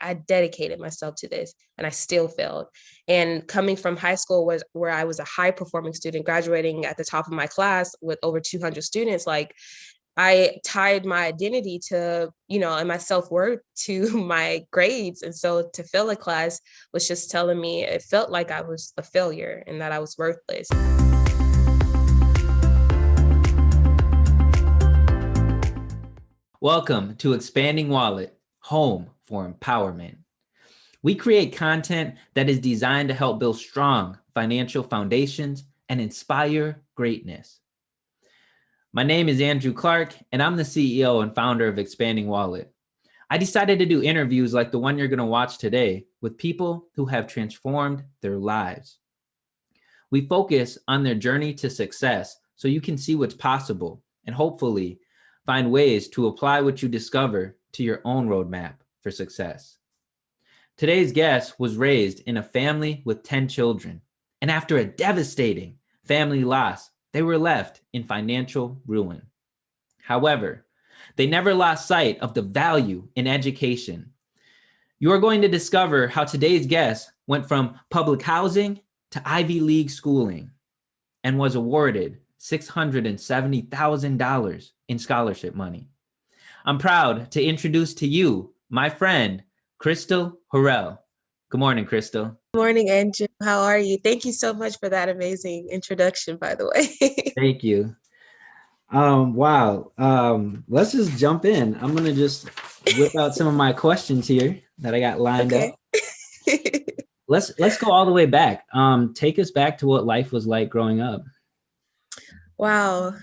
I dedicated myself to this and I still failed. And coming from high school was where I was a high performing student, graduating at the top of my class with over 200 students, like I tied my identity to, and my self-worth to my grades. And so to fail a class was just telling me, it felt like I was a failure and that I was worthless. Welcome to Expanding Wallet, home for empowerment. We create content that is designed to help build strong financial foundations and inspire greatness. My name is Andrew Clark, and I'm the CEO and founder of Expanding Wallet. I decided to do interviews like the one you're going to watch today with people who have transformed their lives. We focus on their journey to success so you can see what's possible and hopefully find ways to apply what you discover to your own roadmap for success. Today's guest was raised in a family with 10 children, and after a devastating family loss, they were left in financial ruin. However, they never lost sight of the value in education. You are going to discover how today's guest went from public housing to Ivy League schooling and was awarded $670,000 in scholarship money. I'm proud to introduce to you my friend, Crystal Harrell. Good morning, Crystal. Good morning, Andrew. How are you? Thank you so much for that amazing introduction, by the way. Thank you. Wow. Let's just jump in. I'm going to just whip out some of my questions here that I got lined up. Let's go all the way back. Take us back to what life was like growing up. Wow.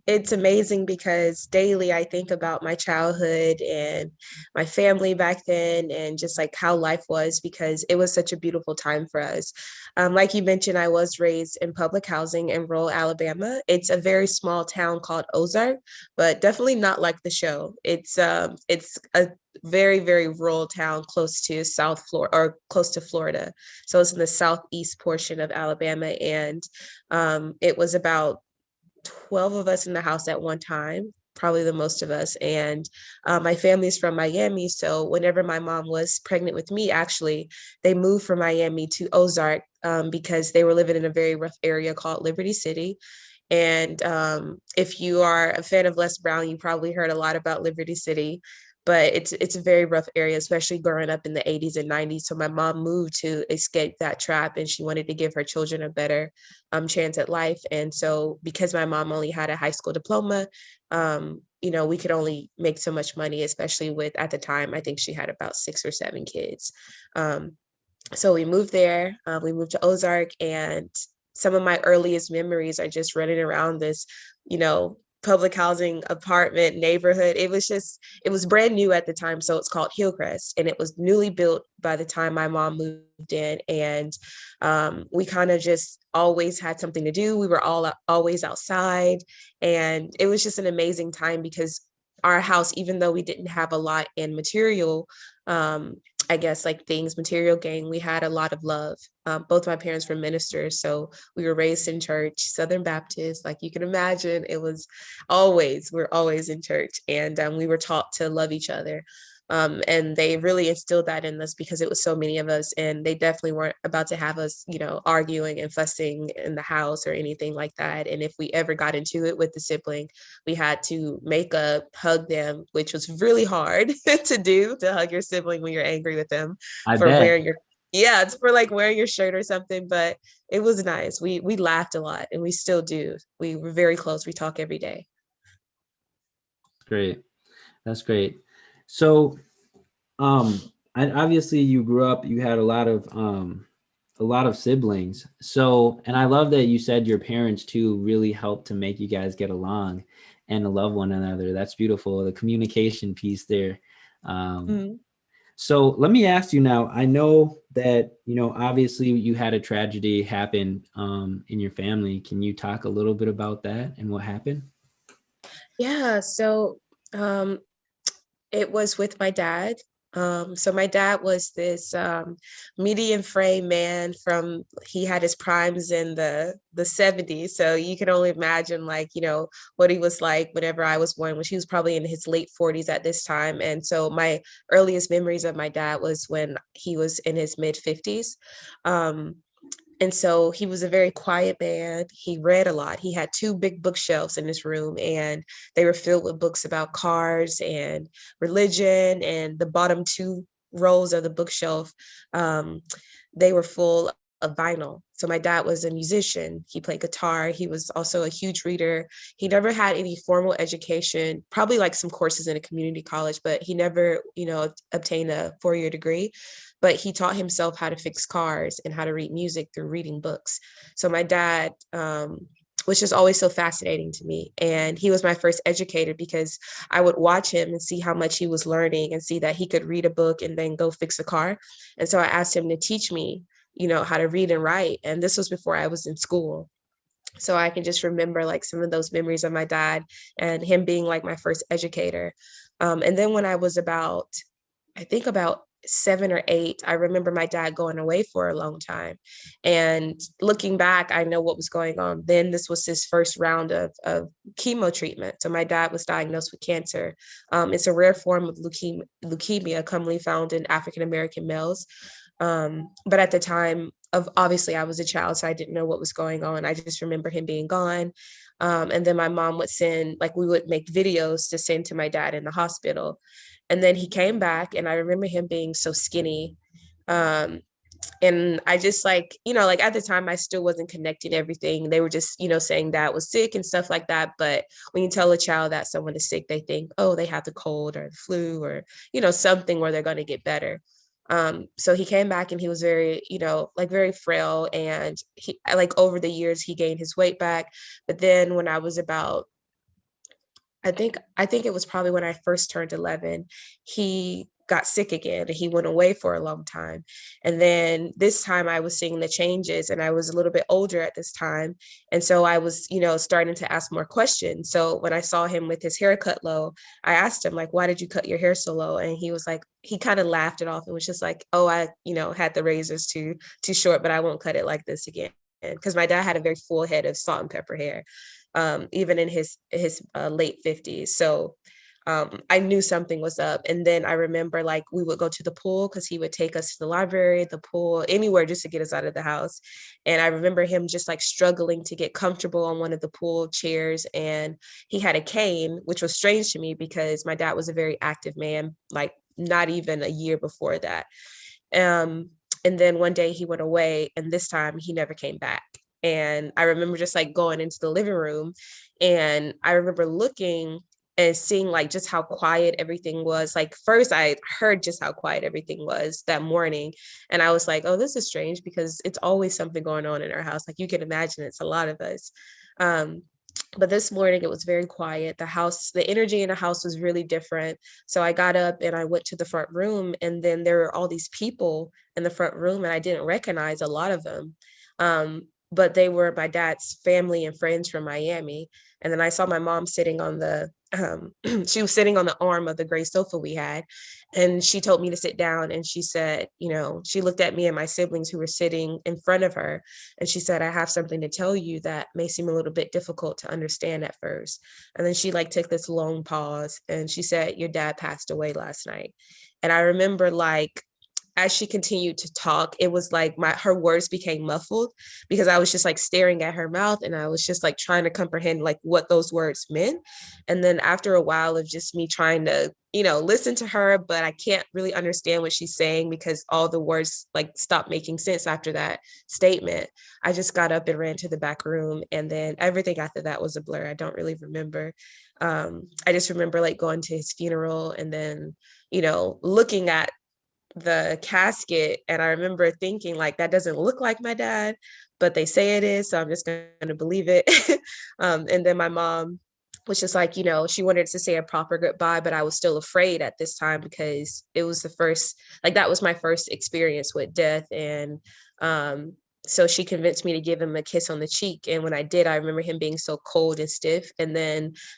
It's amazing because daily I think about my childhood and my family back then and just like how life was, because it was such a beautiful time for us. Like you mentioned, I was raised in public housing in rural Alabama. It's a very small town called Ozark, but definitely not like the show. It's a very, very rural town close to South Florida or close to Florida. So it's in the southeast portion of Alabama. And it was about 12 of us in the house at one time, probably the most of us. And my family's from Miami. So whenever my mom was pregnant with me, actually, they moved from Miami to Ozark because they were living in a very rough area called Liberty City. And if you are a fan of Les Brown, you probably heard a lot about Liberty City. But it's a very rough area, especially growing up in the 80s and 90s. So my mom moved to escape that trap, and she wanted to give her children a better chance at life. And so because my mom only had a high school diploma, we could only make so much money, especially with, at the time, I think she had about 6 or 7 kids. So we moved there, we moved to Ozark, and some of my earliest memories are just running around this, public housing apartment neighborhood. It was brand new at the time. So it's called Hillcrest, and it was newly built by the time my mom moved in. And we kind of just always had something to do. We were always outside, and it was just an amazing time because our house, even though we didn't have a lot in material, I guess like things, material gain, we had a lot of love. Both my parents were ministers, so we were raised in church, Southern Baptist, like you can imagine. We're always in church, and we were taught to love each other. And they really instilled that in us because it was so many of us, and they definitely weren't about to have us, arguing and fussing in the house or anything like that. And if we ever got into it with the sibling, we had to make up, hug them, which was really hard to do, to hug your sibling when you're angry with them it's for like wearing your shirt or something. But it was nice. We laughed a lot, and we still do. We were very close. We talk every day. Great. That's great. So, obviously you grew up, you had a lot of siblings. So, and I love that you said your parents too really helped to make you guys get along and to love one another. That's beautiful. The communication piece there. So let me ask you now, I know that, obviously you had a tragedy happen in your family. Can you talk a little bit about that and what happened? Yeah. So, it was with my dad. So my dad was this medium frame man from he had his primes in the 70s. So you can only imagine like, what he was like whenever I was born, which he was probably in his late 40s at this time. And so my earliest memories of my dad was when he was in his mid 50s. Um, and so he was a very quiet man. He read a lot. He had two big bookshelves in his room, and they were filled with books about cars and religion. And the bottom two rows of the bookshelf, um, they were full of vinyl. So my dad was a musician. He played guitar. He was also a huge reader. He never had any formal education, probably like some courses in a community college, but he never, obtained a 4-year degree. But he taught himself how to fix cars and how to read music through reading books. So my dad, was just always so fascinating to me. And he was my first educator because I would watch him and see how much he was learning and see that he could read a book and then go fix a car. And so I asked him to teach me, how to read and write. And this was before I was in school. So I can just remember like some of those memories of my dad and him being like my first educator. And then when I was about, I think about 7 or 8, I remember my dad going away for a long time. And looking back, I know what was going on. Then this was his first round of chemo treatment. So my dad was diagnosed with cancer. It's a rare form of leukemia commonly found in African American males. But at the time of obviously I was a child, so I didn't know what was going on. I just remember him being gone. And then my mom would send, like we would make videos to send to my dad in the hospital. And then he came back and I remember him being so skinny. Um, and I just like at the time I still wasn't connecting everything. They were just, saying dad was sick and stuff like that. But when you tell a child that someone is sick, they think, oh, they have the cold or the flu or, something where they're going to get better. So he came back and he was very, like very frail. And he, like over the years, he gained his weight back. But then when I was about I think it was probably when I first turned 11, he got sick again and he went away for a long time. And then this time I was seeing the changes and I was a little bit older at this time. And so I was, starting to ask more questions. So when I saw him with his hair cut low, I asked him like, why did you cut your hair so low? And he was like, he kind of laughed it off and was just like, oh, I, had the razors too short, but I won't cut it like this again. Because my dad had a very full head of salt and pepper hair, even in his late 50s. So I knew something was up. And then I remember like we would go to the pool because he would take us to the library, the pool, anywhere just to get us out of the house. And I remember him just like struggling to get comfortable on one of the pool chairs. And he had a cane, which was strange to me because my dad was a very active man, like not even a year before that. Um, and then one day he went away, and this time he never came back. And I remember just like going into the living room, and I remember looking and seeing like just how quiet everything was. Like first I heard just how quiet everything was that morning. And I was like, oh, this is strange because it's always something going on in our house. Like you can imagine it's a lot of us. Um, but this morning it was very quiet. The energy in the house was really different. So I got up and I went to the front room, and then there were all these people in the front room, and I didn't recognize a lot of them. But they were my dad's family and friends from Miami. And then I saw my mom sitting on she was sitting on the arm of the gray sofa we had. And she told me to sit down. And she said, she looked at me and my siblings who were sitting in front of her. And she said, I have something to tell you that may seem a little bit difficult to understand at first. And then she like took this long pause and she said, your dad passed away last night. And I remember like, as she continued to talk, it was like her words became muffled because I was just like staring at her mouth and I was just like trying to comprehend like what those words meant. And then after a while of just me trying to, listen to her, but I can't really understand what she's saying because all the words like stopped making sense after that statement. I just got up and ran to the back room. And then everything after that was a blur. I don't really remember. I just remember like going to his funeral and then, looking at the casket, and I remember thinking like that doesn't look like my dad, but they say it is, so I'm just going to believe it. And then my mom was just like, she wanted to say a proper goodbye, but I was still afraid at this time because it was the first, like that was my first experience with death. And So she convinced me to give him a kiss on the cheek. And when I did, I remember him being so cold and stiff. And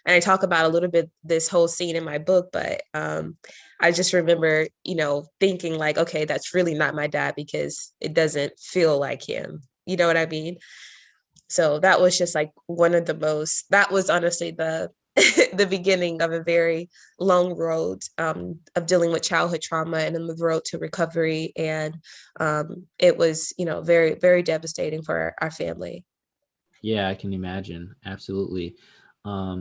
I talk about a little bit this whole scene in my book, but I just remember, thinking like, okay, that's really not my dad because it doesn't feel like him. You know what I mean? So that was just like that was honestly the the beginning of a very long road of dealing with childhood trauma and on the road to recovery. And it was, very, very devastating for our family. Yeah, I can imagine. Absolutely. I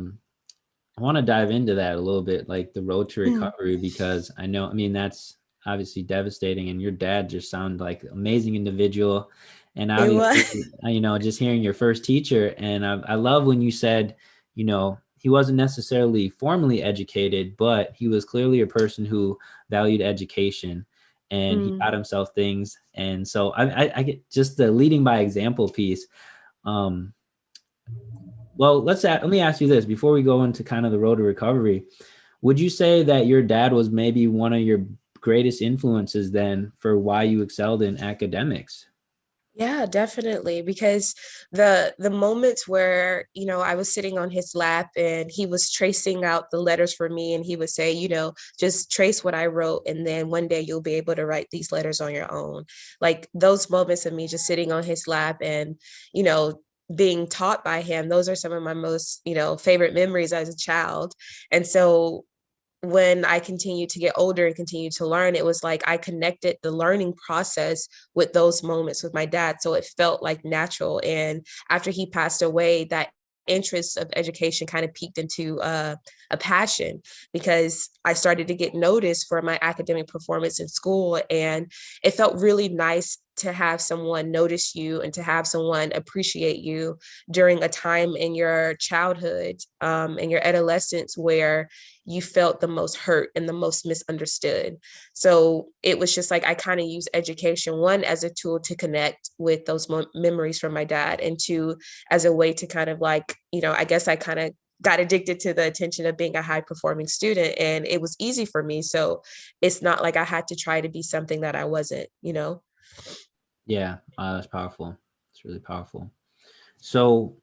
want to dive into that a little bit, like the road to Mm. recovery, because I know, I mean, that's obviously devastating. And your dad just sounded like an amazing individual. And It obviously, was. just hearing your first teacher. And I love when you said, he wasn't necessarily formally educated, but he was clearly a person who valued education and he Mm. taught himself things. And so I get just the leading by example piece. Um, well, let me ask you this before we go into kind of the road to recovery. Would you say that your dad was maybe one of your greatest influences then for why you excelled in academics? Yeah, definitely. Because the moments where, I was sitting on his lap and he was tracing out the letters for me and he would say, just trace what I wrote and then one day you'll be able to write these letters on your own. Like those moments of me just sitting on his lap and, you know, being taught by him, those are some of my most, favorite memories as a child. And so when I continued to get older and continue to learn, it was like I connected the learning process with those moments with my dad. So it felt like natural. And after he passed away, that interest of education kind of peaked into a passion because I started to get noticed for my academic performance in school. And it felt really nice to have someone notice you and to have someone appreciate you during a time in your childhood and your adolescence where you felt the most hurt and the most misunderstood. So it was just like I kind of use education, one, as a tool to connect with those memories from my dad, and two, as a way to kind of like, I guess I kind of got addicted to the attention of being a high performing student and it was easy for me. So it's not like I had to try to be something that I wasn't. Yeah, that's powerful. It's really powerful. So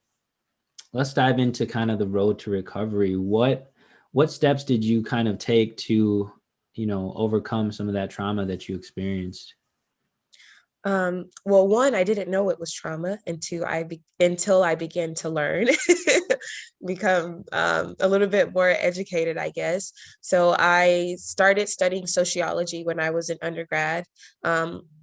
let's dive into kind of the road to recovery. What steps did you kind of take to, overcome some of that trauma that you experienced? Well, one, I didn't know it was trauma until I began to learn, become a little bit more educated, I guess. So I started studying sociology when I was in undergrad.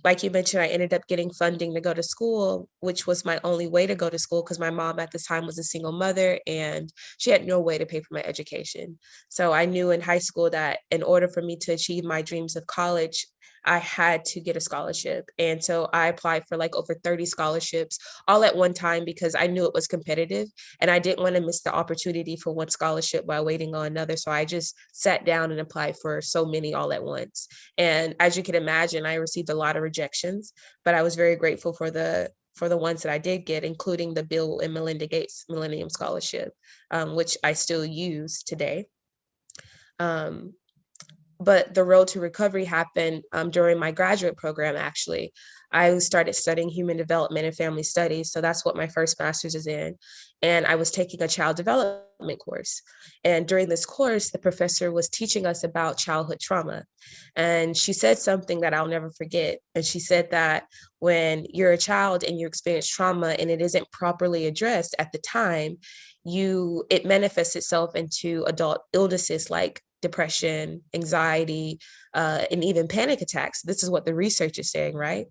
Like you mentioned, I ended up getting funding to go to school, which was my only way to go to school because my mom at this time was a single mother and she had no way to pay for my education. So I knew in high school that in order for me to achieve my dreams of college, I had to get a scholarship. And so I applied for like over 30 scholarships all at one time because I knew it was competitive and I didn't want to miss the opportunity for one scholarship while waiting on another. So I just sat down and applied for so many all at once. And as you can imagine, I received a lot of rejections, but I was very grateful for the ones that I did get, including the Bill and Melinda Gates Millennium Scholarship, which I still use today. Um, but the road to recovery happened during my graduate program, actually. I started studying human development and family studies. So that's what my first master's is in. And I was taking a child development course. And during this course, the professor was teaching us about childhood trauma. And she said something that I'll never forget. And she said that when you're a child and you experience trauma and it isn't properly addressed at the time, it manifests itself into adult illnesses like depression, anxiety, and even panic attacks. This is what the research is saying, right?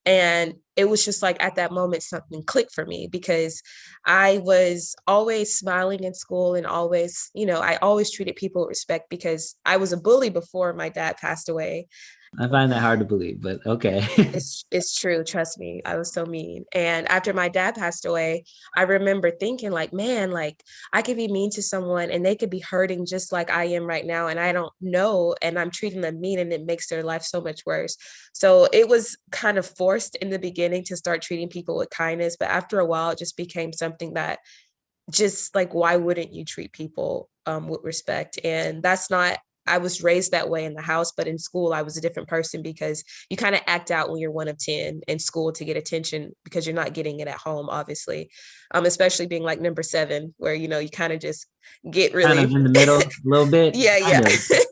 And it was just like at that moment, something clicked for me because I was always smiling in school and always, I always treated people with respect because I was a bully before my dad passed away. I find that hard to believe, but okay. It's true, trust me. I was so mean. And after my dad passed away, I remember thinking like, man, like I could be mean to someone and they could be hurting just like I am right now and I don't know and I'm treating them mean and it makes their life so much worse. So it was kind of forced in the beginning to start treating people with kindness, but after a while it just became something that just like why wouldn't you treat people with respect? And that's not I was raised that way in the house, but in school I was a different person because you kind of act out when you're one of 10 in school to get attention because you're not getting it at home, obviously. Especially being like number 7, where you kind of just get Kind of really in the middle a little bit, yeah, kind yeah. of.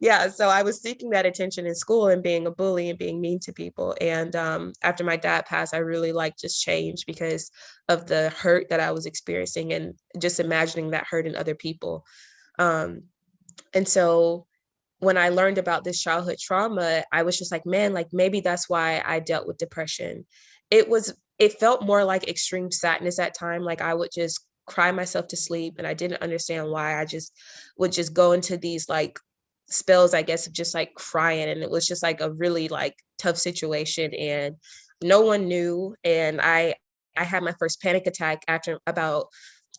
Yeah, so I was seeking that attention in school and being a bully and being mean to people. And after my dad passed, I really like just changed because of the hurt that I was experiencing and just imagining that hurt in other people. Um, and so when I learned about this childhood trauma, I was just like, man, like maybe that's why I dealt with depression. It felt more like extreme sadness at time. Like I would just cry myself to sleep and I didn't understand why. I just would just go into these like spells, I guess, of just like crying. And it was just like a really like tough situation. And no one knew. And I had my first panic attack after about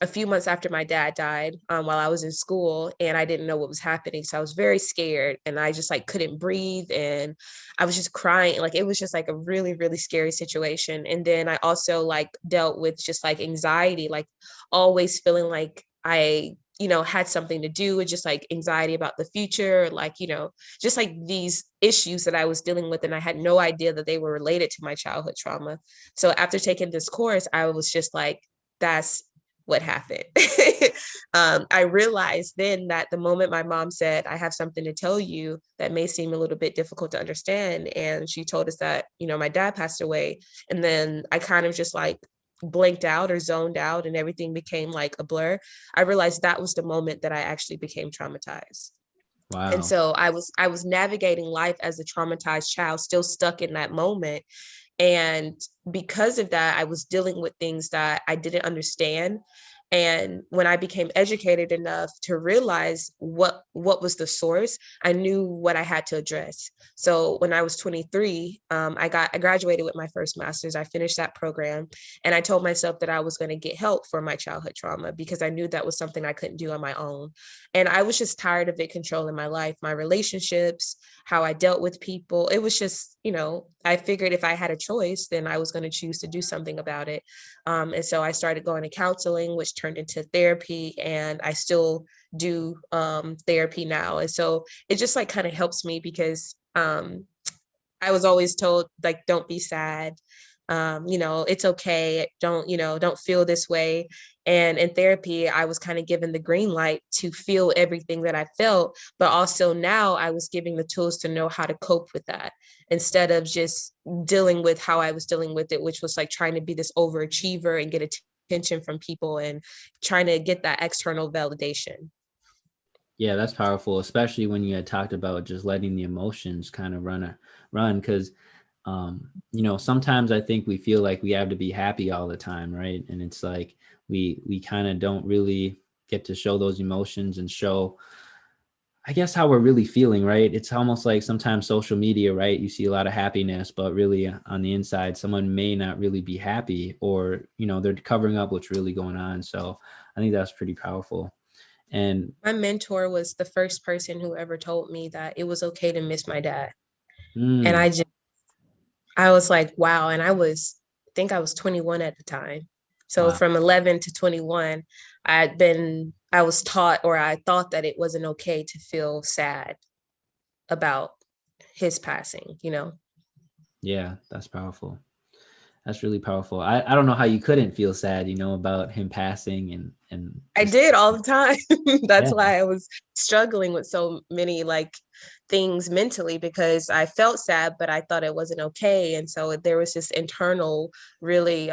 a few months after my dad died, while I was in school, and I didn't know what was happening. So I was very scared and I just like couldn't breathe and I was just crying. Like it was just like a really, really scary situation. And then I also like dealt with just like anxiety, like always feeling like I had something to do with just like anxiety about the future, like, just like these issues that I was dealing with. And I had no idea that they were related to my childhood trauma. So after taking this course, I was just like, that's what happened. I realized then that the moment my mom said, I have something to tell you that may seem a little bit difficult to understand. And she told us that, my dad passed away. And then I kind of just like blanked out or zoned out and everything became like a blur. I realized that was the moment that I actually became traumatized. And Wow. so I was navigating life as a traumatized child, still stuck in that moment. And because of that, I was dealing with things that I didn't understand. And when I became educated enough to realize what was the source, I knew what I had to address. So when I was 23, I graduated with my first master's. I finished that program, and I told myself that I was going to get help for my childhood trauma because I knew that was something I couldn't do on my own. And I was just tired of it controlling my life, my relationships, how I dealt with people. It was just, I figured if I had a choice, then I was going to choose to do something about it. And so I started going to counseling, which turned into therapy, and I still do therapy now. And so it just like kind of helps me because I was always told like, don't be sad. It's okay. Don't feel this way. And in therapy, I was kind of given the green light to feel everything that I felt, but also now I was giving the tools to know how to cope with that instead of just dealing with how I was dealing with it, which was like trying to be this overachiever and get attention from people and trying to get that external validation. Yeah, that's powerful, especially when you had talked about just letting the emotions kind of run. Because sometimes I think we feel like we have to be happy all the time, right? And it's like we kind of don't really get to show those emotions and show, I guess, how we're really feeling, right? It's almost like sometimes social media, right? You see a lot of happiness, but really on the inside, someone may not really be happy, or they're covering up what's really going on. So I think that's pretty powerful. And My mentor was the first person who ever told me that it was okay to miss my dad. And mm, I was like, wow. And I think I was 21 at the time. So wow. from 11 to 21, I was taught, or I thought that it wasn't okay to feel sad about his passing. Yeah, that's powerful. That's really powerful. I don't know how you couldn't feel sad, about him passing and I just did all the time. That's yeah. why I was struggling with so many like things mentally because I felt sad, but I thought it wasn't okay. And so there was this internal, really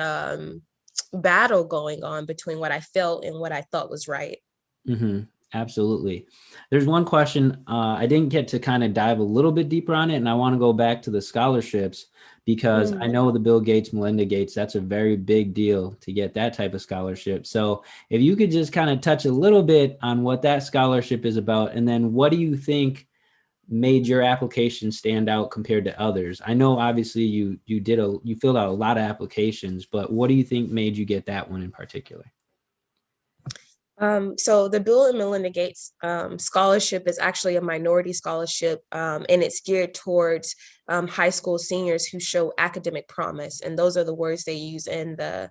battle going on between what I felt and what I thought was right. hmm Absolutely. There's one question I didn't get to kind of dive a little bit deeper on it, and I want to go back to the scholarships because I Mm. know the Bill Gates, Melinda Gates, that's a very big deal to get that type of scholarship. So if you could just kind of touch a little bit on what that scholarship is about, and then what do you think made your application stand out compared to others? I know obviously you filled out a lot of applications, but what do you think made you get that one in particular? So the Bill and Melinda Gates scholarship is actually a minority scholarship, and it's geared towards high school seniors who show academic promise, and those are the words they use in the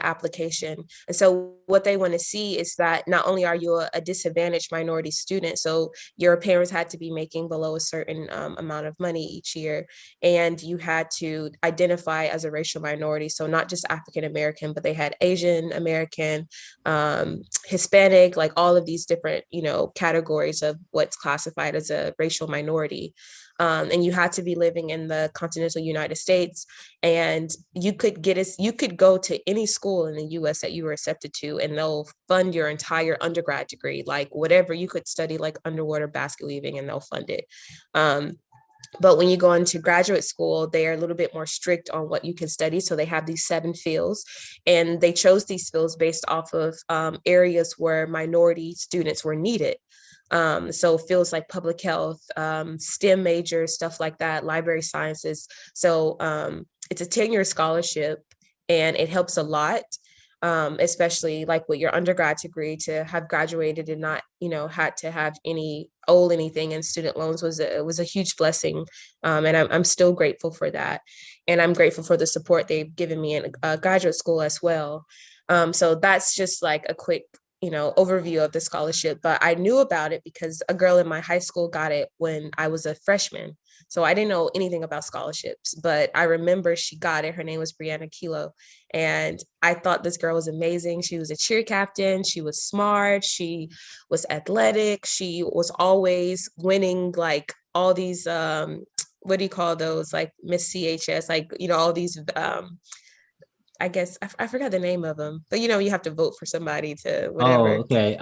application. And so what they want to see is that not only are you a disadvantaged minority student, so your parents had to be making below a certain amount of money each year, and you had to identify as a racial minority, so not just African American, but they had Asian American, Hispanic, like all of these different, categories of what's classified as a racial minority. And you had to be living in the continental United States, and you could go to any school in the US that you were accepted to, and they'll fund your entire undergrad degree, like whatever you could study, like underwater basket weaving, and they'll fund it. um, but when you go into graduate school, they are a little bit more strict on what you can study. So they have these 7 fields, and they chose these fields based off of areas where minority students were needed. So fields like public health, STEM majors, stuff like that, library sciences. So it's a 10-year scholarship, and it helps a lot, especially like with your undergrad degree, to have graduated and not, had to have anything in student loans was a huge blessing. And I'm still grateful for that. And I'm grateful for the support they've given me in graduate school as well. So that's just like a quick, overview of the scholarship. But I knew about it because a girl in my high school got it when I was a freshman. So I didn't know anything about scholarships, but I remember she got it. Her name was Brianna Kilo. And I thought this girl was amazing. She was a cheer captain. She was smart. She was athletic. She was always winning like all these, what do you call those? Like Miss CHS, like, all these, I guess I forgot the name of them, but you have to vote for somebody to Oh, whatever. okay.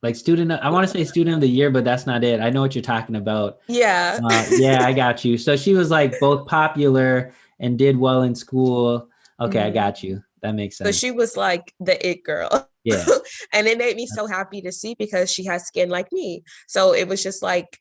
Like student, I want to say student of the year, but that's not it. I know what you're talking about. Yeah. Yeah, I got you. So she was like both popular and did well in school. Okay, I Mhm. got you. That makes So sense. she was like the it girl. Yeah. And it made me so happy to see because she has skin like me. So it was just like,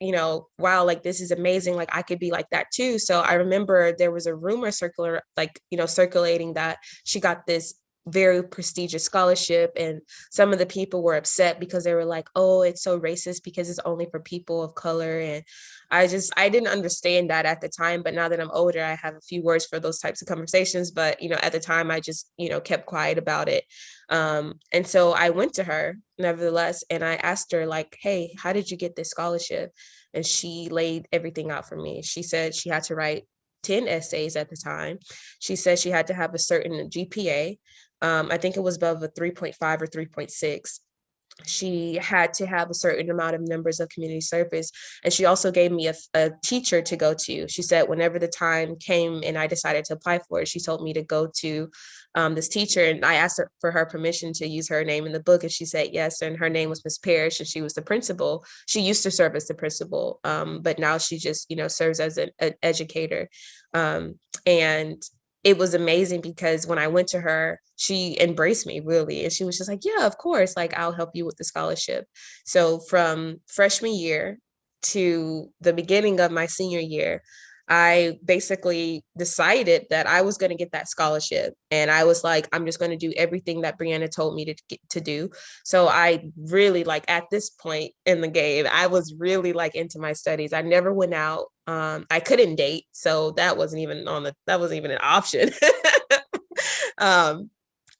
wow, like this is amazing. Like I could be like that too. So I remember there was a rumor circular, like, circulating that she got this very prestigious scholarship, and some of the people were upset because they were like, oh, it's so racist because it's only for people of color. And I didn't understand that at the time, but now that I'm older, I have a few words for those types of conversations. But at the time, I just kept quiet about it. And so I went to her nevertheless, and I asked her like, hey, how did you get this scholarship? And she laid everything out for me. She said she had to write 10 essays at the time. She said she had to have a certain GPA. I think it was above a 3.5 or 3.6. She had to have a certain amount of members of community service. And she also gave me a teacher to go to. She said, whenever the time came and I decided to apply for it, she told me to go to this teacher. And I asked her for her permission to use her name in the book. And she said yes. And her name was Miss Parrish, and she was the principal. She used to serve as the principal, but now she just, serves as an educator. And it was amazing because when I went to her, she embraced me really. And she was just like, yeah, of course, like I'll help you with the scholarship. So from freshman year to the beginning of my senior year, I basically decided that I was going to get that scholarship. And I was like, I'm just going to do everything that Brianna told me to do. So I really, like, at this point in the game, I was really like into my studies. I never went out. I couldn't date. So that wasn't even an option. um,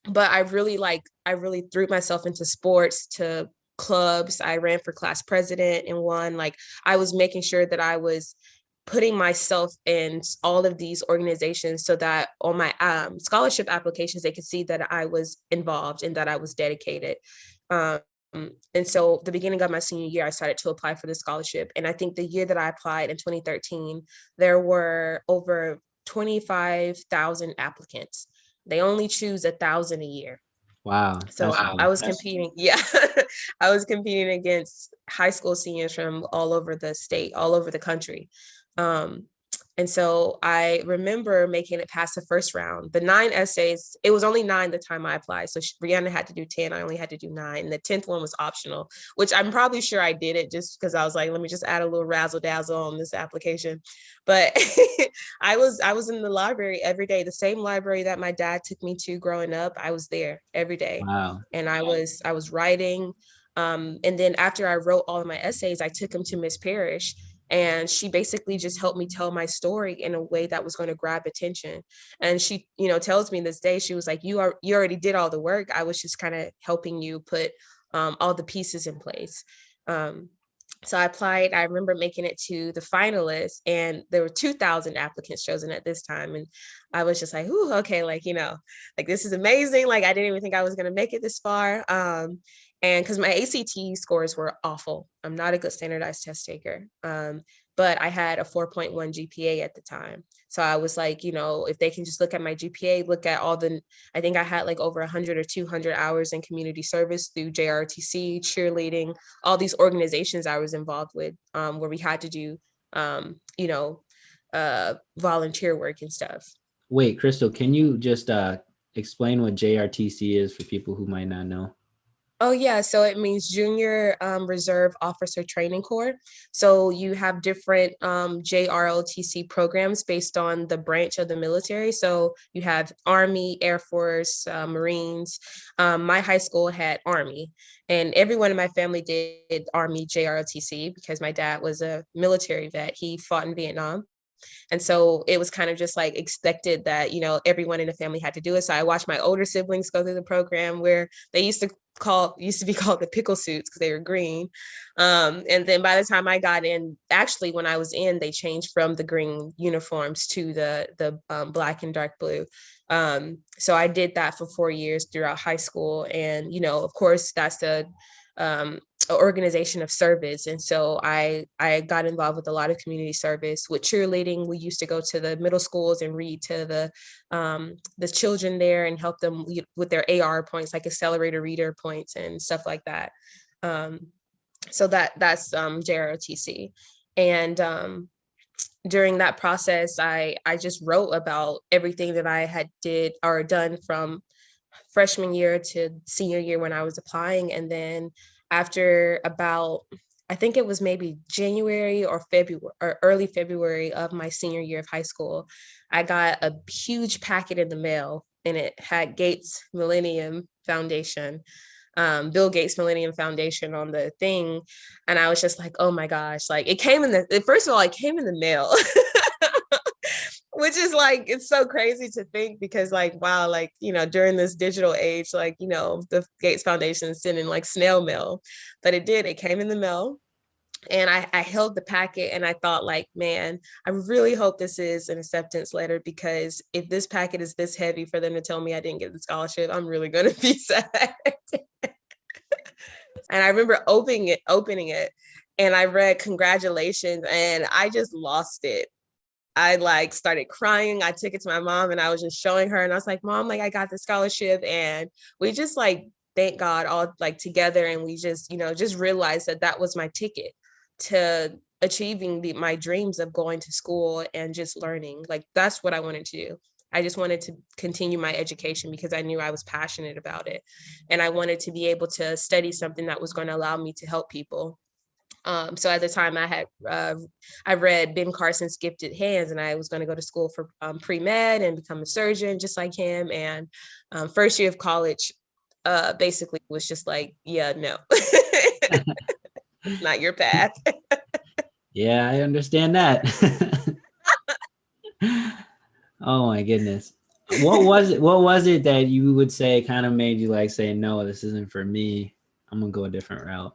but I really threw myself into sports, to clubs. I ran for class president and won. Like I was making sure that I was putting myself in all of these organizations so that on my scholarship applications they could see that I was involved and that I was dedicated. um, and so the beginning of my senior year, I started to apply for the scholarship. And I think the year that I applied in 2013, there were over 25,000 applicants. They only choose 1,000 a year. Wow. So That's I nice. was competing, yeah, I was competing against high school seniors from all over the state, all over the country. Um, and so I remember making it past the first round. The 9 essays, it was only 9 the time I applied. So Brianna had to do 10. I only had to do 9. And the 10th one was optional, which I'm probably sure I did it just because I was like, let me just add a little razzle dazzle on this application. But I was in the library every day, the same library that my dad took me to growing up. I was there every day. Wow. And I was writing. And then after I wrote all of my essays, I took them to Miss Parrish. And she basically just helped me tell my story in a way that was going to grab attention. And she, tells me this day, she was like, you already did all the work. I was just kind of helping you put all the pieces in place. Um, so I applied. I remember making it to the finalists, and there were 2,000 applicants chosen at this time. And I was just like, ooh, okay, like, like this is amazing. Like I didn't even think I was going to make it this far. And because my ACT scores were awful, I'm not a good standardized test taker. But I had a 4.1 GPA at the time. So I was like, if they can just look at my GPA, look at I think I had like over 100 or 200 hours in community service through JRTC, cheerleading, all these organizations I was involved with, where we had to do, volunteer work and stuff. Wait, Crystal, can you just explain what JRTC is for people who might not know? Oh yeah, so it means Junior Reserve Officer Training Corps. So you have different JROTC programs based on the branch of the military. So you have Army, Air Force, Marines. My high school had Army, and everyone in my family did Army JROTC because my dad was a military vet. He fought in Vietnam. And so it was kind of just like expected that, everyone in the family had to do it. So I watched my older siblings go through the program where they used to be called the pickle suits because they were green. And then by the time I got in, actually when I was in, they changed from the green uniforms to the black and dark blue. So I did that for 4 years throughout high school. And, of course, that's the um, organization of service. And so I got involved with a lot of community service. With cheerleading, we used to go to the middle schools and read to the children there and help them with their AR points, like accelerator reader points and stuff like that. So that's JROTC. And during that process, I just wrote about everything that I had did or done from freshman year to senior year when I was applying. And then after about, I think it was maybe January or February or early February of my senior year of high school, I got a huge packet in the mail, and it had Bill Gates Millennium Foundation on the thing. And I was just like, oh my gosh, like first of all, it came in the mail. Which is like, it's so crazy to think because like, wow, like, during this digital age, like, the Gates Foundation is sending like snail mail, but it came in the mail. And I held the packet and I thought like, man, I really hope this is an acceptance letter, because if this packet is this heavy for them to tell me I didn't get the scholarship, I'm really going to be sad. And I remember opening it and I read congratulations and I just lost it. I like started crying. I took it to my mom and I was just showing her and I was like, Mom, like I got the scholarship. And we just like, thank God all like together. And we just, just realized that that was my ticket to achieving my dreams of going to school and just learning. Like that's what I wanted to do. I just wanted to continue my education because I knew I was passionate about it. And I wanted to be able to study something that was going to allow me to help people. So at the time I read Ben Carson's Gifted Hands, and I was going to go to school for pre-med and become a surgeon just like him. And first year of college basically was just like, yeah, no, not your path. Yeah, I understand that. Oh my goodness. What was it that you would say kind of made you like say, no, this isn't for me, I'm gonna go a different route?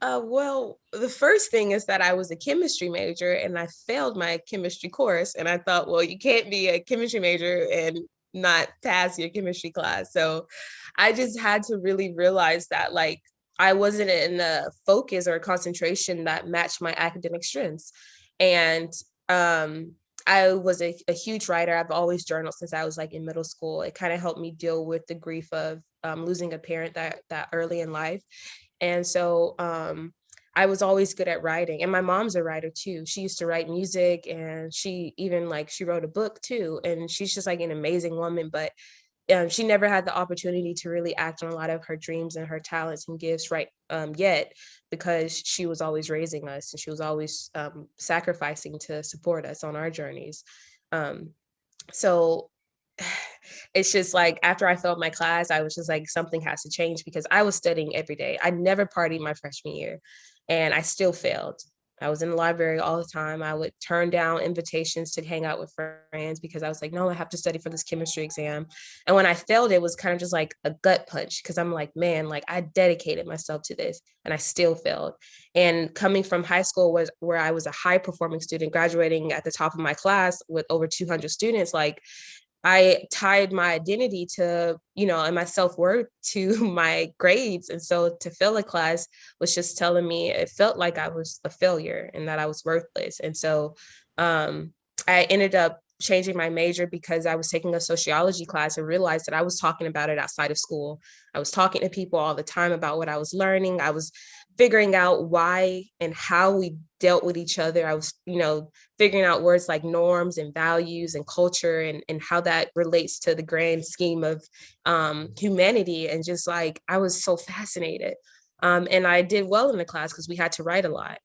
Well, the first thing is that I was a chemistry major and I failed my chemistry course. And I thought, well, you can't be a chemistry major and not pass your chemistry class. So I just had to really realize that like I wasn't in a focus or a concentration that matched my academic strengths. And I was a huge writer. I've always journaled since I was like in middle school. It kind of helped me deal with the grief of losing a parent that early in life. And so I was always good at writing. And my mom's a writer too. She used to write music, and she even like she wrote a book too. And she's just like an amazing woman, but she never had the opportunity to really act on a lot of her dreams and her talents and gifts right yet, because she was always raising us and she was always sacrificing to support us on our journeys. So it's just like after I failed my class, I was just like, something has to change, because I was studying every day. I never partied my freshman year and I still failed. I was in the library all the time. I would turn down invitations to hang out with friends because I was like, no, I have to study for this chemistry exam. And when I failed, it was kind of just like a gut punch because I'm like, man, like I dedicated myself to this and I still failed. And coming from high school was where I was a high performing student, graduating at the top of my class with over 200 students, like I tied my identity to, and my self-worth to my grades. And so to fail a class was just telling me it felt like I was a failure and that I was worthless. And so I ended up changing my major because I was taking a sociology class and realized that I was talking about it outside of school. I was talking to people all the time about what I was learning. I was figuring out why and how we dealt with each other. I was, figuring out words like norms and values and culture and how that relates to the grand scheme of humanity. And just like, I was so fascinated. And I did well in the class because we had to write a lot.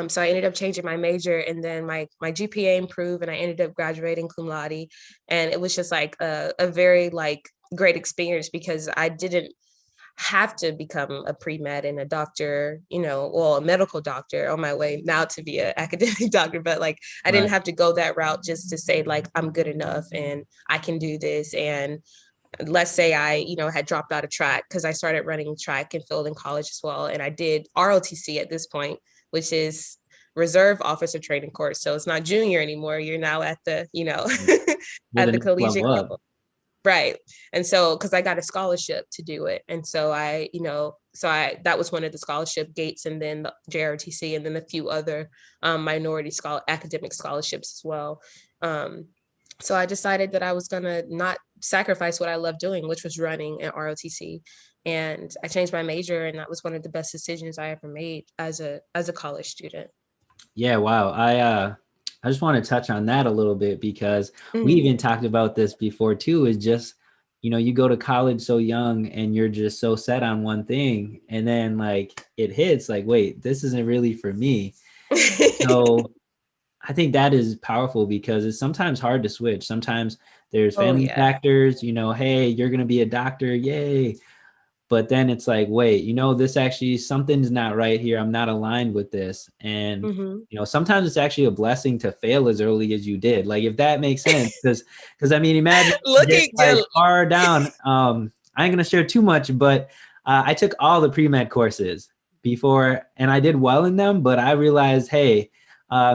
So I ended up changing my major, and then my GPA improved, and I ended up graduating cum laude. And it was just like a very like great experience because I didn't have to become a pre-med and a doctor, well, a medical doctor on my way now to be an academic doctor, but like I didn't Right. have to go that route just to say like I'm good enough and I can do this. And let's say I, had dropped out of track because I started running track and field in college as well. And I did ROTC at this point, which is Reserve Officer Training Course. So it's not junior anymore. You're now at the, You're at the the next collegiate level up. level. Right. And so, because I got a scholarship to do it. And so that was one of the scholarship gates, and then the JRTC, and then a few other minority academic scholarships as well. So I decided that I was going to not sacrifice what I love doing, which was running at ROTC. And I changed my major, and that was one of the best decisions I ever made as a college student. Yeah, wow. I just want to touch on that a little bit because we Mhm. even talked about this before too, is just, you go to college so young and you're just so set on one thing, and then like it hits like, wait, this isn't really for me. So I think that is powerful because it's sometimes hard to switch. Sometimes there's Oh family yeah. factors, hey, you're going to be a doctor, yay. But then it's like, wait, this actually, something's not right here. I'm not aligned with this. And Hmm. sometimes it's actually a blessing to fail as early as you did, like if that makes sense. Because I mean, imagine Look just at like you. far down. I ain't gonna share too much, but I took all the pre-med courses before, and I did well in them, but I realized, hey,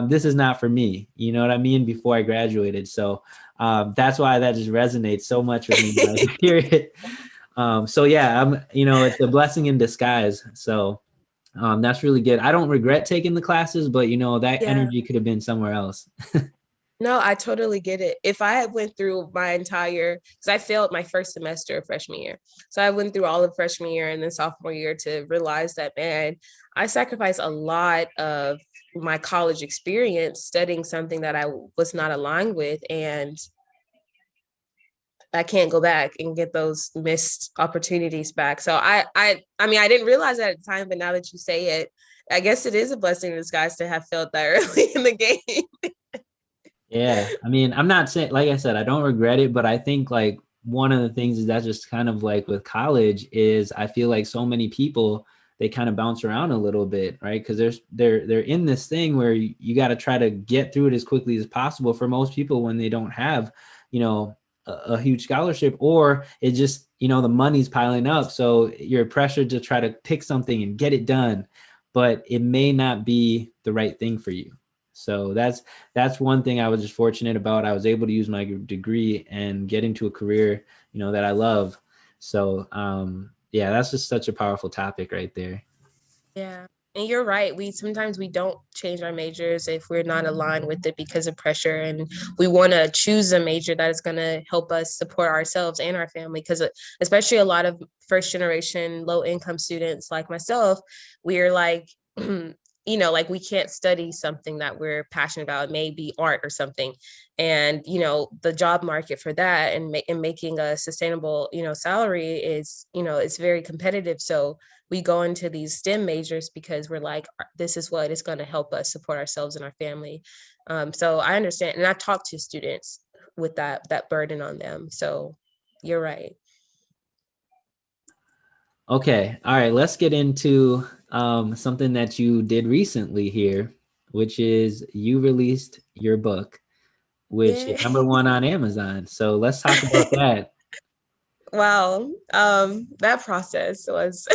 this is not for me, you know what I mean, before I graduated. So that's why that just resonates so much with me when I hear it. So yeah, it's a blessing in disguise. So that's really good. I don't regret taking the classes, but that Yeah. energy could have been somewhere else. No, I totally get it. If I had went through my entire, because I failed my first semester of freshman year. So I went through all of freshman year and then sophomore year to realize that, man, I sacrificed a lot of my college experience studying something that I was not aligned with. And I can't go back and get those missed opportunities back. So I mean, I didn't realize that at the time, but now that you say it, I guess it is a blessing in disguise to have failed that early in the game. Yeah, I mean, I'm not saying, like I said, I don't regret it, but I think like one of the things is that just kind of like with college is I feel like so many people, they kind of bounce around a little bit, right? Because they're in this thing where you got to try to get through it as quickly as possible for most people when they don't have, a huge scholarship, or it just, the money's piling up, so you're pressured to try to pick something and get it done, but it may not be the right thing for you. So that's one thing I was just fortunate about. I was able to use my degree and get into a career, that I love. So yeah, that's just such a powerful topic right there. Yeah. And you're right. We don't change our majors if we're not aligned with it because of pressure. And we want to choose a major that is going to help us support ourselves and our family. Because especially a lot of first generation low income students like myself, we're like, like we can't study something that we're passionate about. It may be art or something. And, the job market for that and making a sustainable, salary is, it's very competitive. So we go into these STEM majors because we're like, this is what is going to help us support ourselves and our family. So I understand, and I've talked to students with that burden on them. So you're right. Okay. All right. Let's get into something that you did recently here, which is you released your book, which is Yeah. number one on Amazon. So let's talk about that. Wow. That process was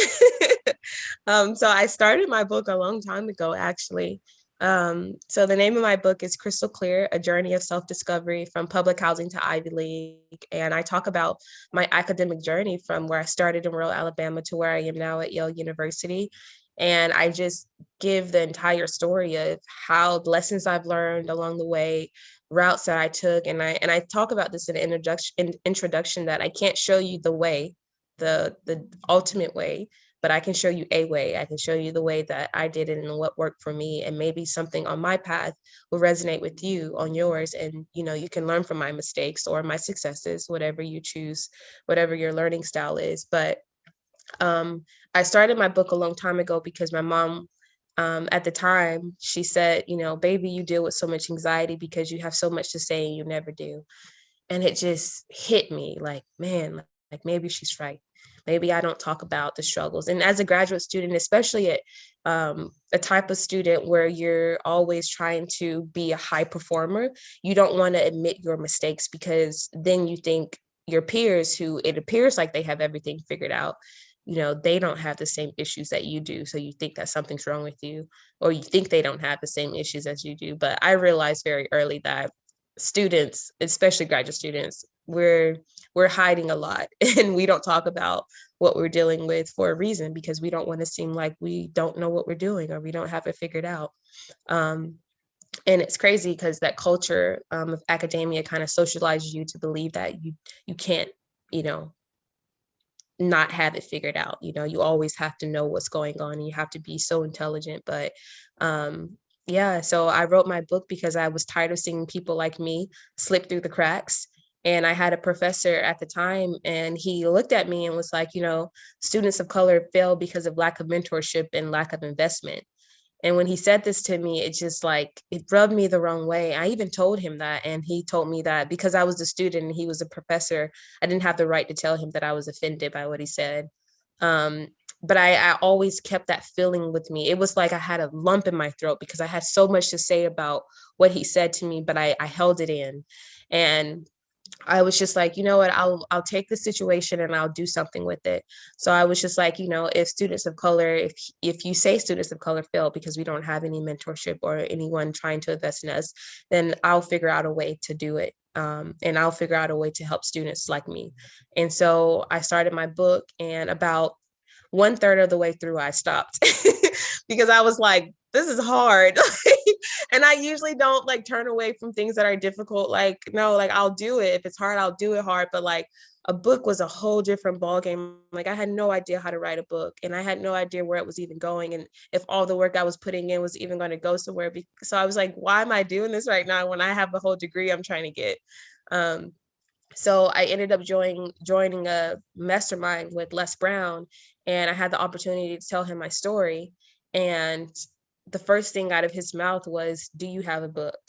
so I started my book a long time ago, actually. So the name of my book is Crystal Clear, A Journey of Self-Discovery from Public Housing to Ivy League. And I talk about my academic journey from where I started in rural Alabama to where I am now at Yale University. And I just give the entire story of how lessons I've learned along the way, routes that I took, and I talk about this in the introduction that I can't show you the way, the ultimate way, but I can show you a way. I can show you the way that I did it and what worked for me, and maybe something on my path will resonate with you on yours, and you can learn from my mistakes or my successes, whatever you choose, whatever your learning style is. But um, I started my book a long time ago because my mom, at the time, she said, baby, you deal with so much anxiety because you have so much to say and you never do. And it just hit me like, man, like maybe she's right. Maybe I don't talk about the struggles. And as a graduate student, especially at a type of student where you're always trying to be a high performer, you don't want to admit your mistakes because then you think your peers who it appears like they have everything figured out, they don't have the same issues that you do. So you think that something's wrong with you, or you think they don't have the same issues as you do. But I realized very early that students, especially graduate students, we're hiding a lot and we don't talk about what we're dealing with for a reason because we don't want to seem like we don't know what we're doing or we don't have it figured out. Um, and it's crazy because that culture of academia kind of socializes you to believe that you can't, you know, not have it figured out. You always have to know what's going on and you have to be so intelligent. But yeah, so I wrote my book because I was tired of seeing people like me slip through the cracks. And I had a professor at the time, and he looked at me and was like, students of color fail because of lack of mentorship and lack of investment. And when he said this to me, it just like it rubbed me the wrong way. I even told him that, and he told me that because I was a student and he was a professor, I didn't have the right to tell him that I was offended by what he said. Um, but I always kept that feeling with me. It was like I had a lump in my throat because I had so much to say about what he said to me, but I held it in. And I was just like, you know what, I'll take the situation and I'll do something with it. So I was just like, if students of color, if you say students of color fail because we don't have any mentorship or anyone trying to invest in us, then I'll figure out a way to do it. And I'll figure out a way to help students like me. And so I started my book, and about 1/3 of the way through, I stopped because I was like, this is hard. And I usually don't like turn away from things that are difficult. Like, no, like I'll do it. If it's hard, I'll do it hard. But like a book was a whole different ballgame. Like I had no idea how to write a book, and I had no idea where it was even going, and if all the work I was putting in was even going to go somewhere. So I was like, why am I doing this right now when I have a whole degree I'm trying to get? Um, so I ended up joining a mastermind with Les Brown, and I had the opportunity to tell him my story. And the first thing out of his mouth was, "Do you have a book?"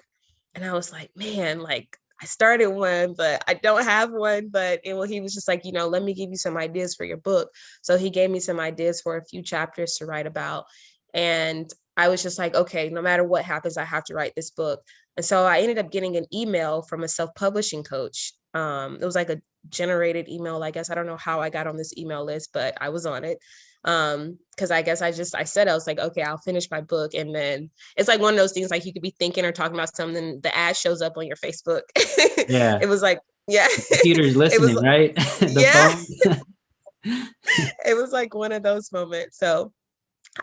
And I was like, man, like I started one, but I don't have one. But he was just like, let me give you some ideas for your book. So he gave me some ideas for a few chapters to write about. And I was just like, okay, no matter what happens, I have to write this book. And so I ended up getting an email from a self-publishing coach. It was like a generated email, I guess. I don't know how I got on this email list, but I was on it. Because I guess I said, I was like, okay, I'll finish my book. And then it's like one of those things, like you could be thinking or talking about something, the ad shows up on your Facebook. Yeah. It was like, yeah, Computer's it was, listening, right? The yeah, phone. it was like one of those moments. So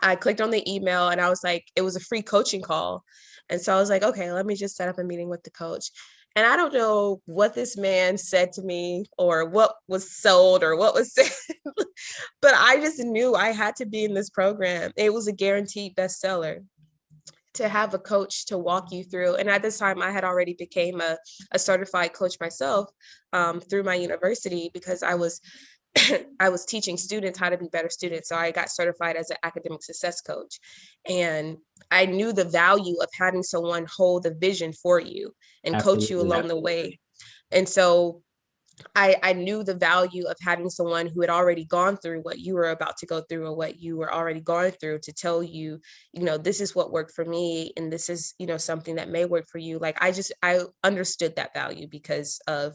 I clicked on the email and I was like, it was a free coaching call. And so I was like, okay, let me just set up a meeting with the coach. And I don't know what this man said to me or what was sold or what was said, but I just knew I had to be in this program. It was a guaranteed bestseller to have a coach to walk you through. And at this time, I had already became a certified coach myself through my university because I was I was teaching students how to be better students. So I got certified as an academic success coach. And I knew the value of having someone hold the vision for you and coach you Absolutely. along the way. And so I knew the value of having someone who had already gone through what you were about to go through or what you were already going through to tell you, this is what worked for me and this is, something that may work for you. Like I understood that value because of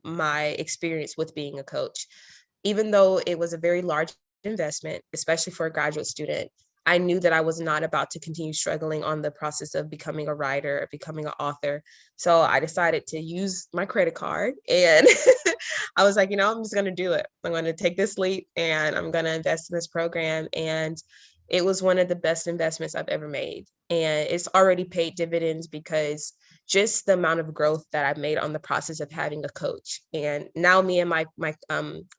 my experience with being a coach. Even though it was a very large investment, especially for a graduate student, I knew that I was not about to continue struggling on the process of becoming a writer or becoming an author. So I decided to use my credit card and I was like, I'm just going to do it. I'm going to take this leap and I'm going to invest in this program. And it was one of the best investments I've ever made. And it's already paid dividends because just the amount of growth that I've made on the process of having a coach. And now me and my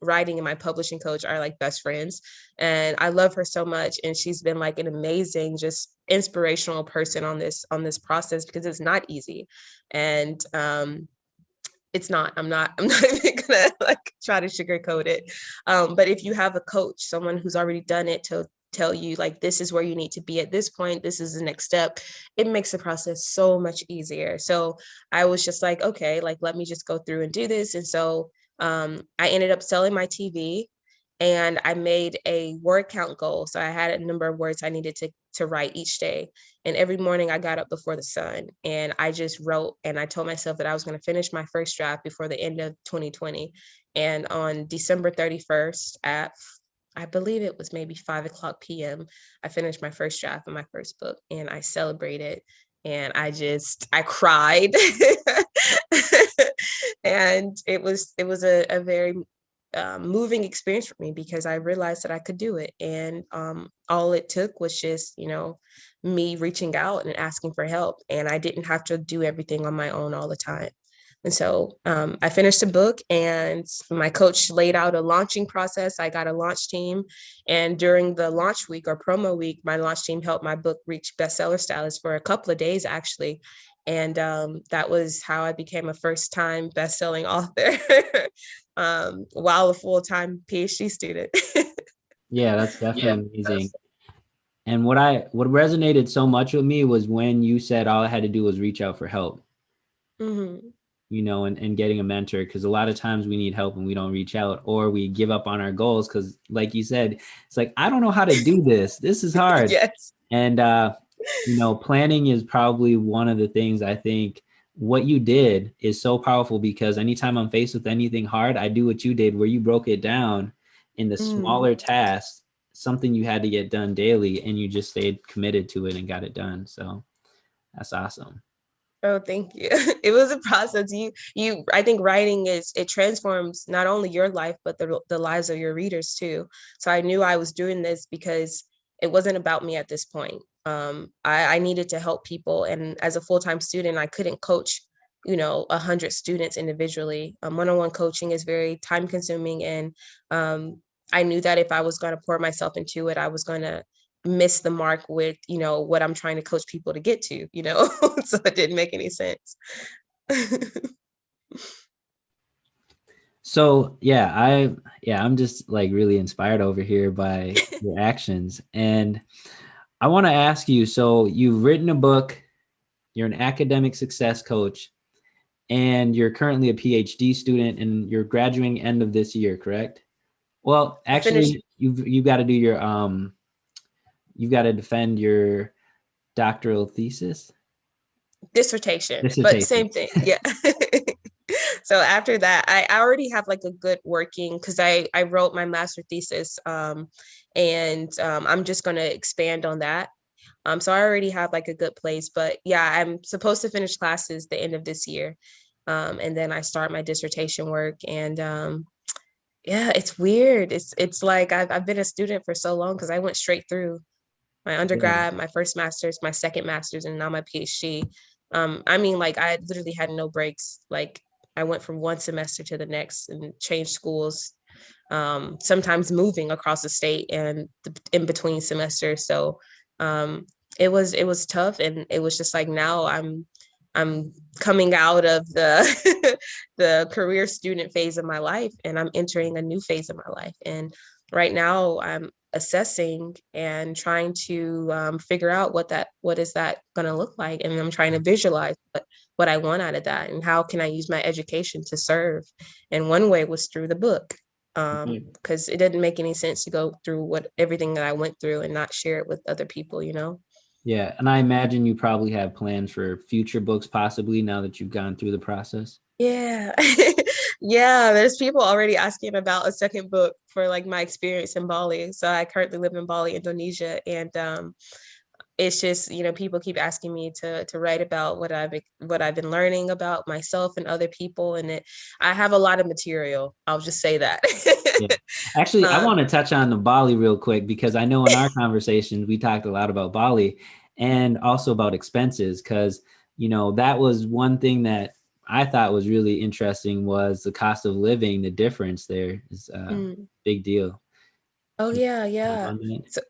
writing and my publishing coach are like best friends. And I love her so much. And she's been like an amazing, just inspirational person on this process because it's not easy. And it's not, I'm not even gonna like try to sugarcoat it. But if you have a coach, someone who's already done it to tell you like this is where you need to be at this point, this is the next step, it makes the process so much easier. So I was just like, okay, like let me just go through and do this. And so I ended up selling my TV and I made a word count goal. So I had a number of words I needed to write each day. And every morning I got up before the sun and I just wrote, and I told myself that I was going to finish my first draft before the end of 2020. And on December 31st at, I believe it was maybe 5 o'clock p.m., I finished my first draft of my first book and I celebrated and I cried. And it was a very moving experience for me because I realized that I could do it. And all it took was just, me reaching out and asking for help. And I didn't have to do everything on my own all the time. And so I finished the book and my coach laid out a launching process. I got a launch team. And during the launch week or promo week, my launch team helped my book reach bestseller status for a couple of days, actually. And that was how I became a first time best-selling author while a full-time PhD student. Yeah, that's Yeah. definitely amazing. And what resonated so much with me was when you said all I had to do was reach out for help, Mm-hmm. and getting a mentor, because a lot of times we need help and we don't reach out, or we give up on our goals because, like you said, it's like, I don't know how to do this. This is hard. Yes. And planning is probably one of the things. I think what you did is so powerful, because anytime I'm faced with anything hard, I do what you did, where you broke it down into Mm. smaller tasks, something you had to get done daily, and you just stayed committed to it and got it done. So that's awesome. Oh, thank you. It was a process. I think writing it transforms not only your life, but the lives of your readers too. So I knew I was doing this because it wasn't about me at this point. I needed to help people. And as a full-time student, I couldn't coach, 100 students individually. One-on-one coaching is very time consuming. And I knew that if I was going to pour myself into it, I was going to miss the mark with what I'm trying to coach people to get to, so it didn't make any sense. So I'm just like really inspired over here by your actions. And I want to ask you, so you've written a book, you're an academic success coach, and you're currently a PhD student, and you're graduating end of this year, correct? Well, I finished actually, you've got to do your you've got to defend your doctoral thesis. dissertation, but Dissertation. same thing. Yeah. So after that, I already have like a good working because I wrote my master thesis, and I'm just going to expand on that. So I already have like a good place, but yeah, I'm supposed to finish classes the end of this year. And then I start my dissertation work. And yeah, it's weird. It's like I've been a student for so long because I went straight through my Yeah. undergrad, my first master's, my second master's, and now my PhD. I mean, like I literally had no breaks. Like I went from one semester to the next and changed schools, sometimes moving across the state and in between semesters. So um, it was tough, and it was just like now I'm coming out of the the career student phase of my life, and I'm entering a new phase of my life, and right now I'm assessing and trying to figure out what is that going to look like, and I'm trying to visualize what I want out of that and how can I use my education to serve. And one way was through the book, Right. because it didn't make any sense to go through what everything that I went through and not share it with other people, you know. Yeah, and I imagine you probably have plans for future books, possibly now that you've gone through the process. Yeah. Yeah, there's people already asking about a second book for like my experience in Bali. So I currently live in Bali, Indonesia, and it's just, you know, people keep asking me to write about what I've been learning about myself and other people, and I have a lot of material. I'll just say that. Yeah. Actually, I um want to touch on the Bali real quick because I know in our conversations we talked a lot about Bali and also about expenses because, that was one thing that I thought was really interesting was the cost of living, the difference there is a mm. big deal. Oh Can you yeah, touch yeah. on that?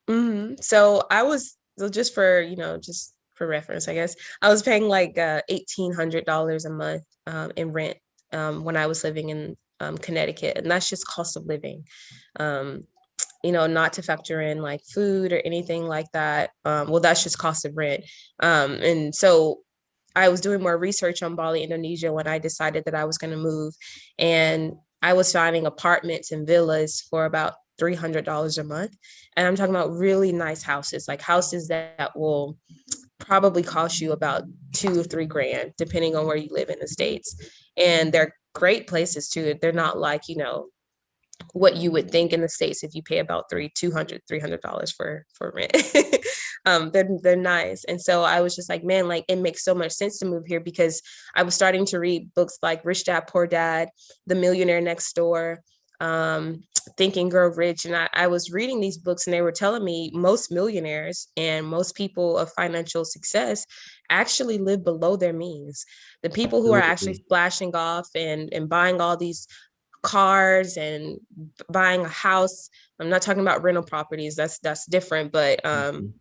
So So I was, so just for, just for reference, I guess, I was paying like $1,800 a month in rent when I was living in Connecticut, and that's just cost of living. Um, not to factor in like food or anything like that. Well, that's just cost of rent. And so I was doing more research on Bali, Indonesia when I decided that I was going to move. And I was finding apartments and villas for about $300 a month. And I'm talking about really nice houses, like houses that will probably cost you about 2 or 3 grand, depending on where you live in the States. And they're great places too. They're not like, what you would think in the States if you pay about $300 for rent. They're nice. And so I was just like, man, like it makes so much sense to move here, because I was starting to read books like Rich Dad Poor Dad, The Millionaire Next Door, um, Think and Grow Rich. And I was reading these books, and they were telling me most millionaires and most people of financial success actually live below their means. The people who are actually Absolutely. splashing off and buying all these cars and buying a house. I'm not talking about rental properties. That's different, but Mhm.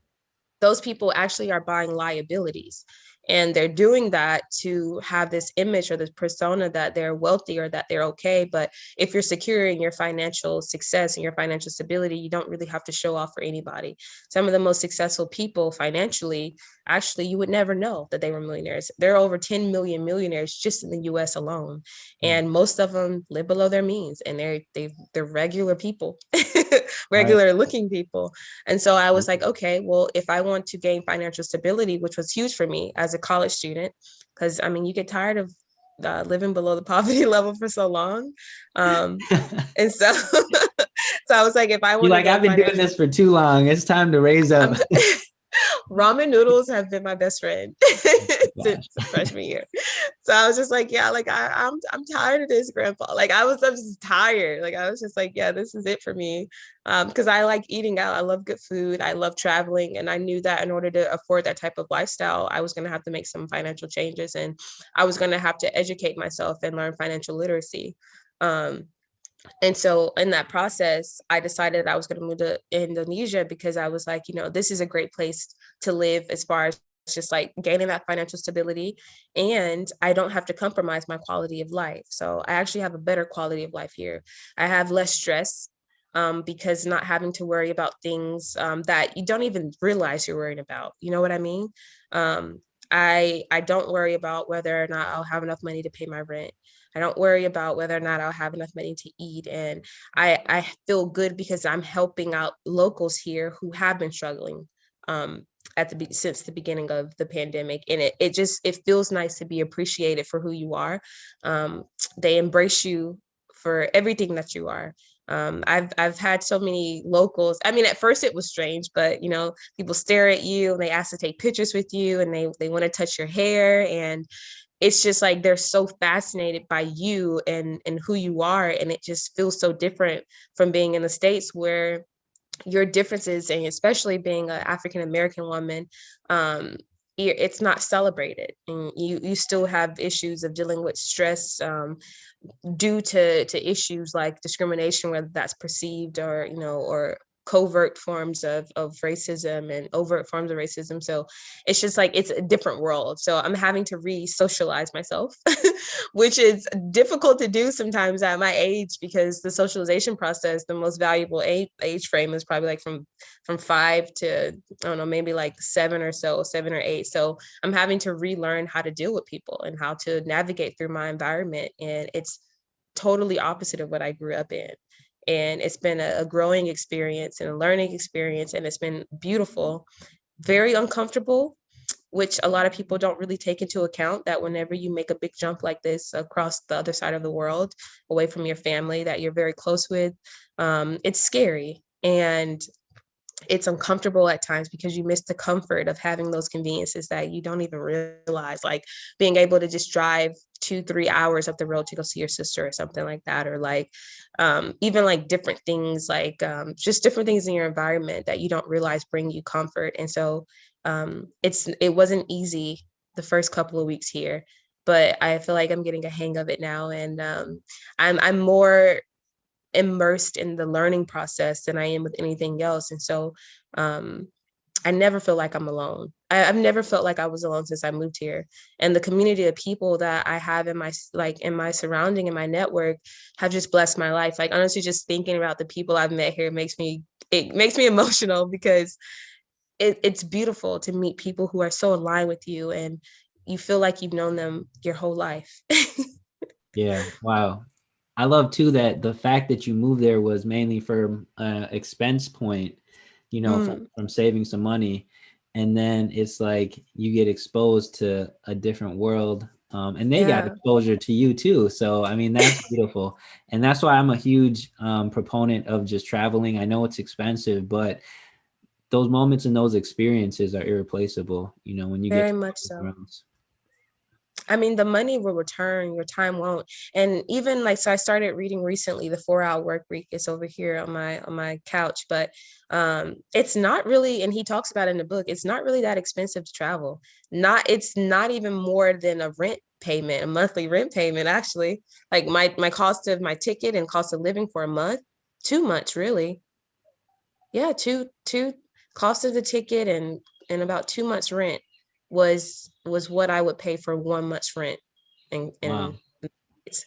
those people actually are buying liabilities, and they're doing that to have this image or this persona that they're wealthy or that they're okay. But if you're securing your financial success and your financial stability, you don't really have to show off for anybody. Some of the most successful people financially, actually, you would never know that they were millionaires. There are over 10 million millionaires just in the US alone, Mm. and most of them live below their means, and they're regular people. Right. Regular looking people. And so I was like, okay, well, if I want to gain financial stability, which was huge for me as a college student, because I mean, you get tired of living below the poverty level for so long. And so, so I was like, if I You're want to like, I've gain been doing financial, this for too long. It's time to raise up. I'm, ramen noodles have been my best friend Gosh. since freshman year. So I was just like, yeah, like I'm tired of this, grandpa. Like I was just tired. Like I was just like, yeah, this is it for me. Because I like eating out. I love good food. I love traveling. And I knew that in order to afford that type of lifestyle, I was gonna have to make some financial changes, and I was gonna have to educate myself and learn financial literacy. Um, and so in that process, I decided I was going to move to Indonesia, because I was like, this is a great place to live as far as just like gaining that financial stability. And I don't have to compromise my quality of life. So I actually have a better quality of life here. I have less stress, because not having to worry about things that you don't even realize you're worrying about. You know what I mean? Um, I don't worry about whether or not I'll have enough money to pay my rent. I don't worry about whether or not I'll have enough money to eat. And I feel good because I'm helping out locals here who have been struggling since the beginning of the pandemic. And it feels nice to be appreciated for who you are. Um, they embrace you for everything that you are. I've had so many locals. I mean, at first it was strange, but people stare at you and they ask to take pictures with you, and they want to touch your hair, and it's just like they're so fascinated by you and who you are, and it just feels so different from being in the States, where your differences, and especially being an African American woman, um, it's not celebrated, and you still have issues of dealing with stress, due to issues like discrimination, whether that's perceived or covert forms of racism and overt forms of racism. So it's just like it's a different world. So I'm having to re-socialize myself, which is difficult to do sometimes at my age, because the socialization process, the most valuable age frame is probably like from 5 to, I don't know, maybe like 7 or so, 7 or 8. So I'm having to relearn how to deal with people and how to navigate through my environment. And it's totally opposite of what I grew up in. And it's been a growing experience and a learning experience. And it's been beautiful, very uncomfortable, which a lot of people don't really take into account, that whenever you make a big jump like this across the other side of the world, away from your family that you're very close with, it's scary. And it's uncomfortable at times because you miss the comfort of having those conveniences that you don't even realize, like being able to just drive 2-3 hours up the road to go see your sister or something like that, or like even like different things, like just different things in your environment that you don't realize bring you comfort. And so it wasn't easy the first couple of weeks here, but I feel like I'm getting a hang of it now. And I'm more immersed in the learning process than I am with anything else. And so um, I never feel like I'm alone. I've never felt like I was alone since I moved here. And the community of people that I have in my, like in my surrounding and my network, have just blessed my life. Like honestly, just thinking about the people I've met here it makes me emotional, because it's beautiful to meet people who are so aligned with you, and you feel like you've known them your whole life. Yeah. Wow. I love too that the fact that you moved there was mainly for expense point, Mm, from saving some money. And then it's like you get exposed to a different world. And they got yeah, exposure to you too. So, I mean, that's beautiful. And that's why I'm a huge proponent of just traveling. I know it's expensive, but those moments and those experiences are irreplaceable, when you get very to much go so. somewhere else. I mean, the money will return, your time won't. And even like, so I started reading recently, The 4 Hour Work Week. It's over here on my couch, but it's not really, and he talks about it in the book, it's not really that expensive to travel. It's not even more than a rent payment, a monthly rent payment, actually. Like my cost of my ticket and cost of living for a month, 2 months really. Yeah, two cost of the ticket and about 2 months rent was what I would pay for 1 month's rent. And Wow.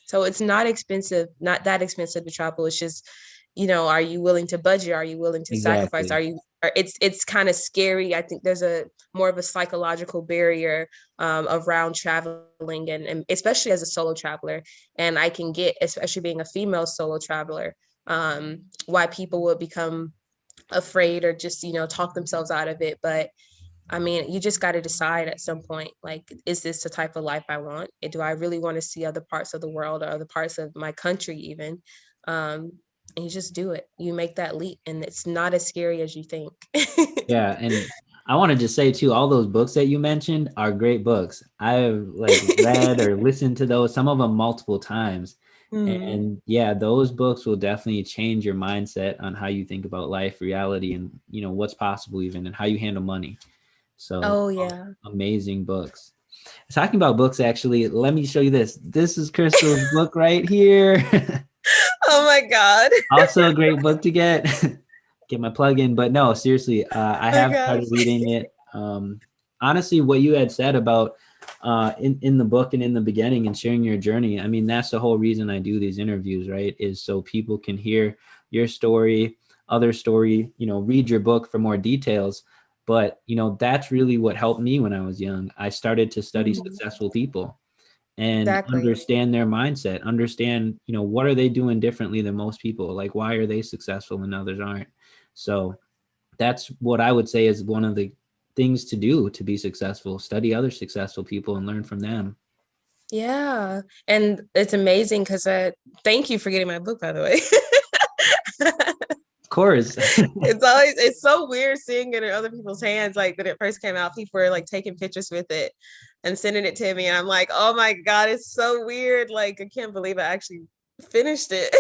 so it's not expensive, not that expensive to travel. It's just, are you willing to budget? Are you willing to sacrifice? Exactly. It's kind of scary. I think there's a more of a psychological barrier around traveling, and especially as a solo traveler. And I can get, especially being a female solo traveler, why people would become afraid or just talk themselves out of it. But I mean, you just got to decide at some point, like, is this the type of life I want? Do I really want to see other parts of the world or other parts of my country even? And you just do it. You make that leap, and it's not as scary as you think. Yeah, and I want to just say too, all those books that you mentioned are great books. I've like read or listened to those, some of them multiple times. Mm. And yeah, those books will definitely change your mindset on how you think about life, reality, and what's possible even, and how you handle money. So Oh yeah. amazing books. Talking about books, actually, let me show you this. This is Crystal's book right here. Oh my God. Also a great book to get. Get my plug in. But no, seriously, I Oh my have gosh. started reading it. Honestly, what you had said about in the book and in the beginning and sharing your journey, I mean, that's the whole reason I do these interviews, right? Is so people can hear your story, other story, read your book for more details. But that's really what helped me when I was young. I started to study Mhm. successful people and Exactly. understand their mindset, understand, what are they doing differently than most people? Like, why are they successful and others aren't? So that's what I would say is one of the things to do to be successful. Study other successful people and learn from them. Yeah. And it's amazing because thank you for getting my book, by the way. Of course. It's so weird seeing it in other people's hands. Like when it first came out, people were like taking pictures with it and sending it to me. And I'm like, oh my God, it's so weird. Like I can't believe I actually finished it.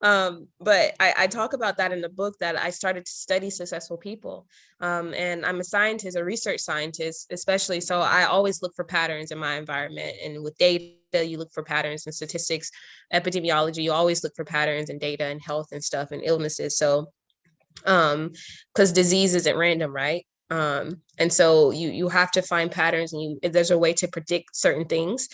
But I talk about that in the book, that I started to study successful people. And I'm a scientist, a research scientist, especially. So I always look for patterns in my environment. And with data, you look for patterns and statistics, epidemiology, you always look for patterns and data and health and stuff and illnesses. So Because disease isn't random, right? And so you have to find patterns, and there's a way to predict certain things.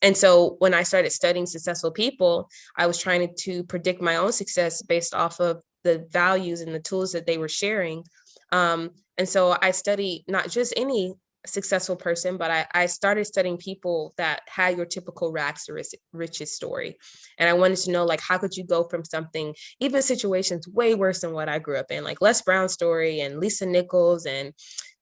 And so when I started studying successful people, I was trying to predict my own success based off of the values and the tools that they were sharing. And so I studied not just any successful person, but I started studying people that had your typical rags to riches story. And I wanted to know, like, how could you go from something, even situations way worse than what I grew up in, like Les Brown's story and Lisa Nichols, and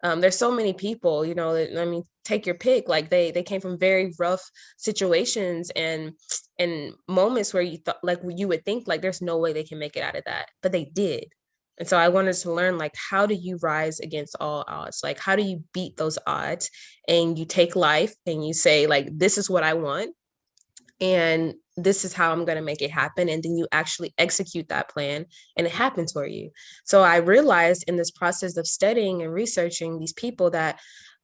there's so many people, you know, I mean, take your pick. Like they came from very rough situations and moments where you thought, like, you would think like there's no way they can make it out of that, but they did. And so I wanted to learn, like, how do you rise against all odds? Like, how do you beat those odds? And you take life and you say, like, this is what I want, and this is how I'm going to make it happen. And then you actually execute that plan and it happens for you. So I realized in this process of studying and researching these people that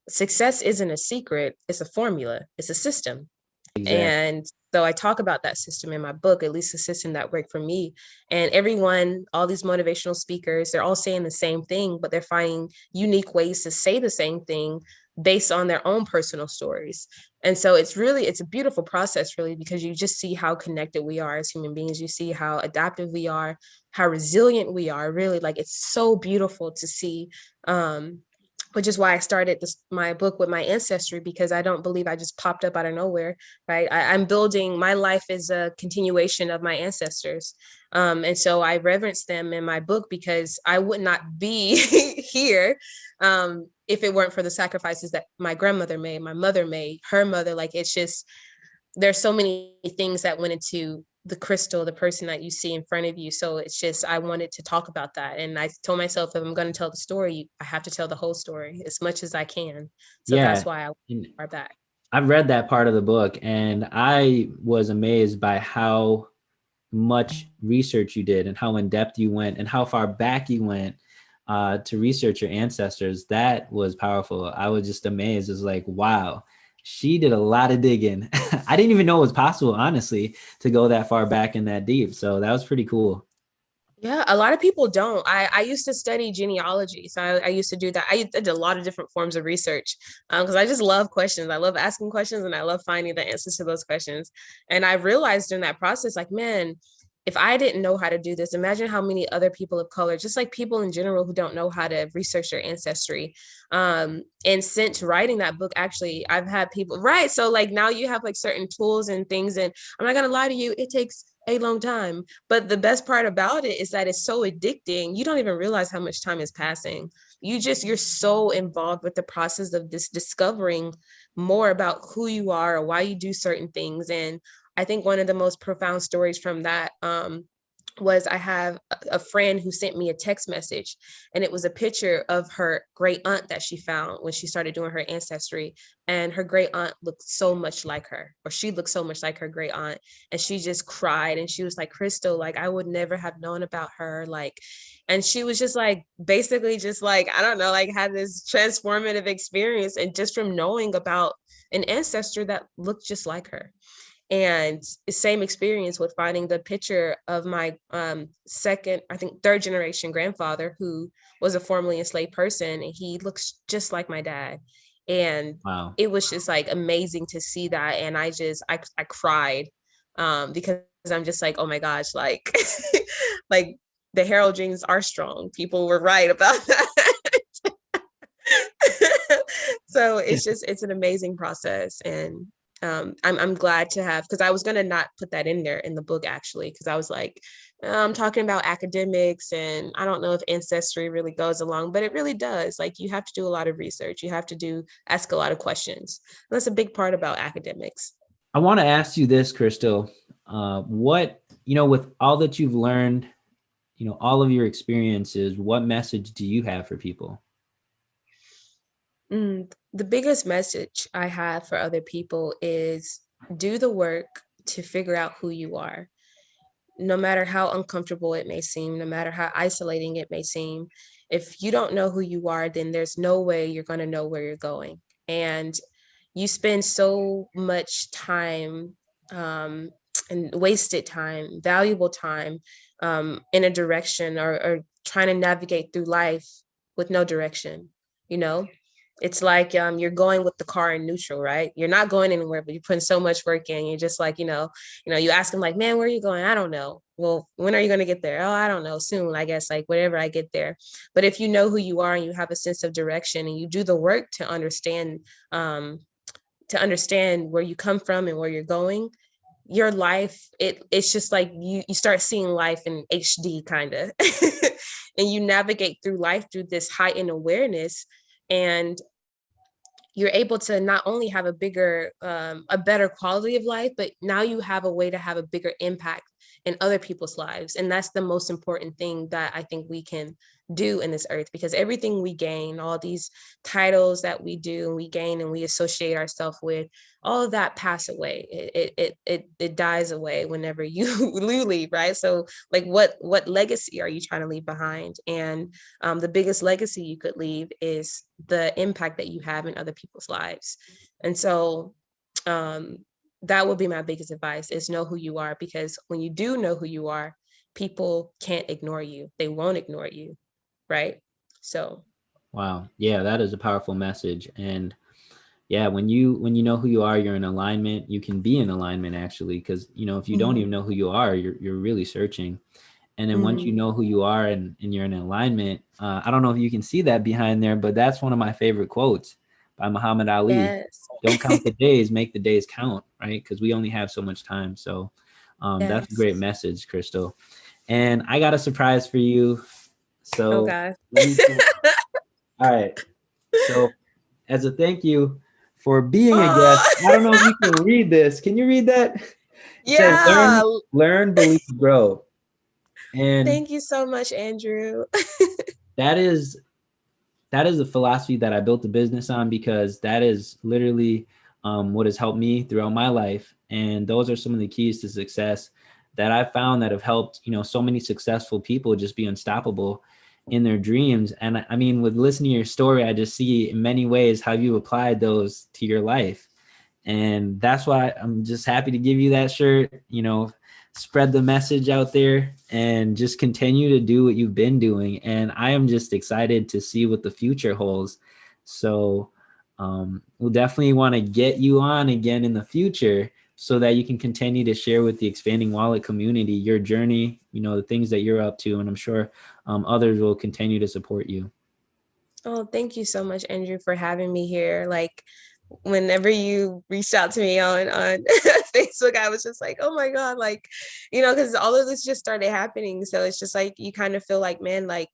success isn't a secret, it's a formula, it's a system. Exactly. And so I talk about that system in my book, at least the system that worked for me. And everyone, all these motivational speakers, they're all saying the same thing, but they're finding unique ways to say the same thing based on their own personal stories. And so it's a beautiful process, really, because you just see how connected we are as human beings. You see how adaptive we are, how resilient we are, really. Like, it's so beautiful to see. Which is why I started my book with my ancestry, because I don't believe I just popped up out of nowhere, right? I'm building, my life is a continuation of my ancestors. And so I reverence them in my book, because I would not be here if it weren't for the sacrifices that my grandmother made, my mother made, her mother. Like, it's just, there's so many things that went into the crystal, the person that you see in front of you. So it's just, I wanted to talk about that. And I told myself, if I'm going to tell the story, I have to tell the whole story as much as I can. So Yeah. that's why I And are back. I've read that part of the book and I was amazed by how much research you did and how in depth you went and how far back you went to research your ancestors. That was powerful. I was just amazed. It's like, wow, she did a lot of digging. I didn't even know it was possible, honestly, to go that far back and that deep. So that was pretty cool. Yeah, a lot of people don't. I used to study genealogy. So I used to do that. I did a lot of different forms of research because I just love questions. I love asking questions and I love finding the answers to those questions. And I realized in that process, like, man, if I didn't know how to do this, imagine how many other people of color, just like people in general, who don't know how to research their ancestry. And since writing that book, actually, I've had people, right? So, like, now you have like certain tools and things. And I'm not going to lie to you, it takes a long time. But the best part about it is that it's so addicting. You don't even realize how much time is passing. You're so involved with the process of this discovering more about who you are or why you do certain things. And I think one of the most profound stories from that was I have a friend who sent me a text message, and it was a picture of her great aunt that she found when she started doing her ancestry. And her great aunt looked so much like her, or she looked so much like her great aunt. And she just cried and she was like, Crystal, like, I would never have known about her. Like, and she was just like, basically just like, I don't know, like, had this transformative experience. And just from knowing about an ancestor that looked just like her. And same experience with finding the picture of my second, I think third generation grandfather, who was a formerly enslaved person, and he looks just like my dad. And Wow. it was just like amazing to see that. And I cried because I'm just like, oh my gosh, like like the Harrell genes are strong. People were right about that. So it's an amazing process. And I'm glad to have, because I was going to not put that in there in the book, actually, because I was like, I'm talking about academics and I don't know if ancestry really goes along, but it really does. Like, you have to do a lot of research, you have to ask a lot of questions. That's a big part about academics. I want to ask you this, Crystal. With all that you've learned, all of your experiences, what message do you have for people? The biggest message I have for other people is do the work to figure out who you are, no matter how uncomfortable it may seem, no matter how isolating it may seem. If you don't know who you are, then there's no way you're going to know where you're going. And you spend so much time and wasted time, valuable time, in a direction, or trying to navigate through life with no direction. You know, it's like you're going with the car in neutral, right? You're not going anywhere, but you're putting so much work in. You're just like, you ask them like, man, where are you going? I don't know. Well, when are you going to get there? Oh, I don't know. Soon, I guess, like whenever I get there. But if you know who you are and you have a sense of direction and you do the work um, to understand where you come from and where you're going, your life, it's just like you start seeing life in HD kind of. And you navigate through life through this heightened awareness, and you're able to not only have a better quality of life, but now you have a way to have a bigger impact in other people's lives. And that's the most important thing that I think we can do in this earth, because everything we gain, all these titles that we gain and we associate ourselves with, all of that pass away. It dies away whenever you leave, right? So like what legacy are you trying to leave behind? And the biggest legacy you could leave is the impact that you have in other people's lives. And so um, that would be my biggest advice, is know who you are, because when you do know who you are, people can't ignore you. They won't ignore you, right? So Wow. Yeah, that is a powerful message. And yeah, when you know who you are, you're in alignment. You can be in alignment actually, because if you don't mm-hmm. even know who you are, you're really searching. And then once you Mm-hmm. know who you are and you're in alignment, I don't know if you can see that behind there, but that's one of my favorite quotes by Muhammad Ali. Yes. Don't count the days, make the days count, right? Because we only have so much time. So that's a Yes. great message, Crystal. And I got a surprise for you. Oh So God. let me pull. All right. So as a thank you for being a guest, Oh, I don't know if you can read this. Can you read that? It says yeah. learn, believe, grow. And Thank you so much, Andrew. that is that is a philosophy that I built the business on, because that is literally what has helped me throughout my life. And those are some of the keys to success that I found that have helped, so many successful people just be unstoppable in their dreams. And I mean, with listening to your story, I just see in many ways how you applied those to your life. And that's why I'm just happy to give you that shirt, spread the message out there and just continue to do what you've been doing. And I am just excited to see what the future holds. So we'll definitely want to get you on again in the future so that you can continue to share with the Expanding Wallet community your journey, the things that you're up to. And I'm sure others will continue to support you. Oh, thank you so much, Andrew, for having me here. Like, whenever you reached out to me on Facebook, I was just like, oh my God, like, because all of this just started happening. So it's just like you kind of feel like, man, like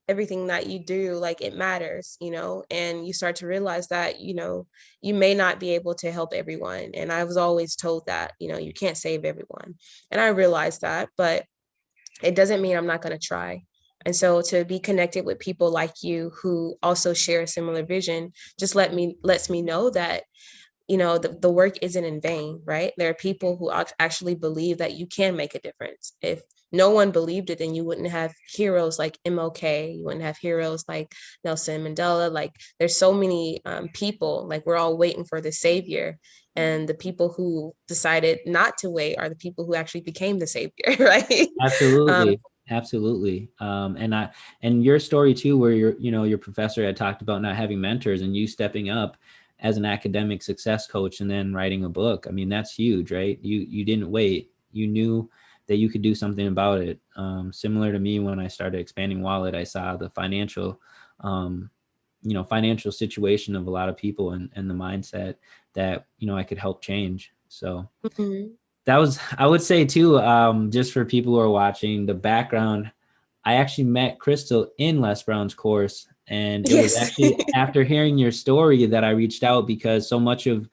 everything that you do, like it matters, and you start to realize that, you may not be able to help everyone. And I was always told that, you can't save everyone. And I realized that, but it doesn't mean I'm not going to try. And so to be connected with people like you who also share a similar vision just lets me know that the work isn't in vain, right? There are people who actually believe that you can make a difference. If no one believed it, then you wouldn't have heroes like MLK, you wouldn't have heroes like Nelson Mandela. Like there's so many people, like we're all waiting for the savior, and the people who decided not to wait are the people who actually became the savior, right? um, Absolutely. Absolutely. And your story too, where your professor had talked about not having mentors and you stepping up as an academic success coach and then writing a book. I mean, that's huge, right? You didn't wait. You knew that you could do something about it. Similar to me, when I started Expanding Wallet, I saw the um, financial situation of a lot of people and the mindset that, I could help change. So mhm. that was, I would say too, just for people who are watching the background, I actually met Crystal in Les Brown's course. And it was Yes. actually after hearing your story that I reached out, because so much of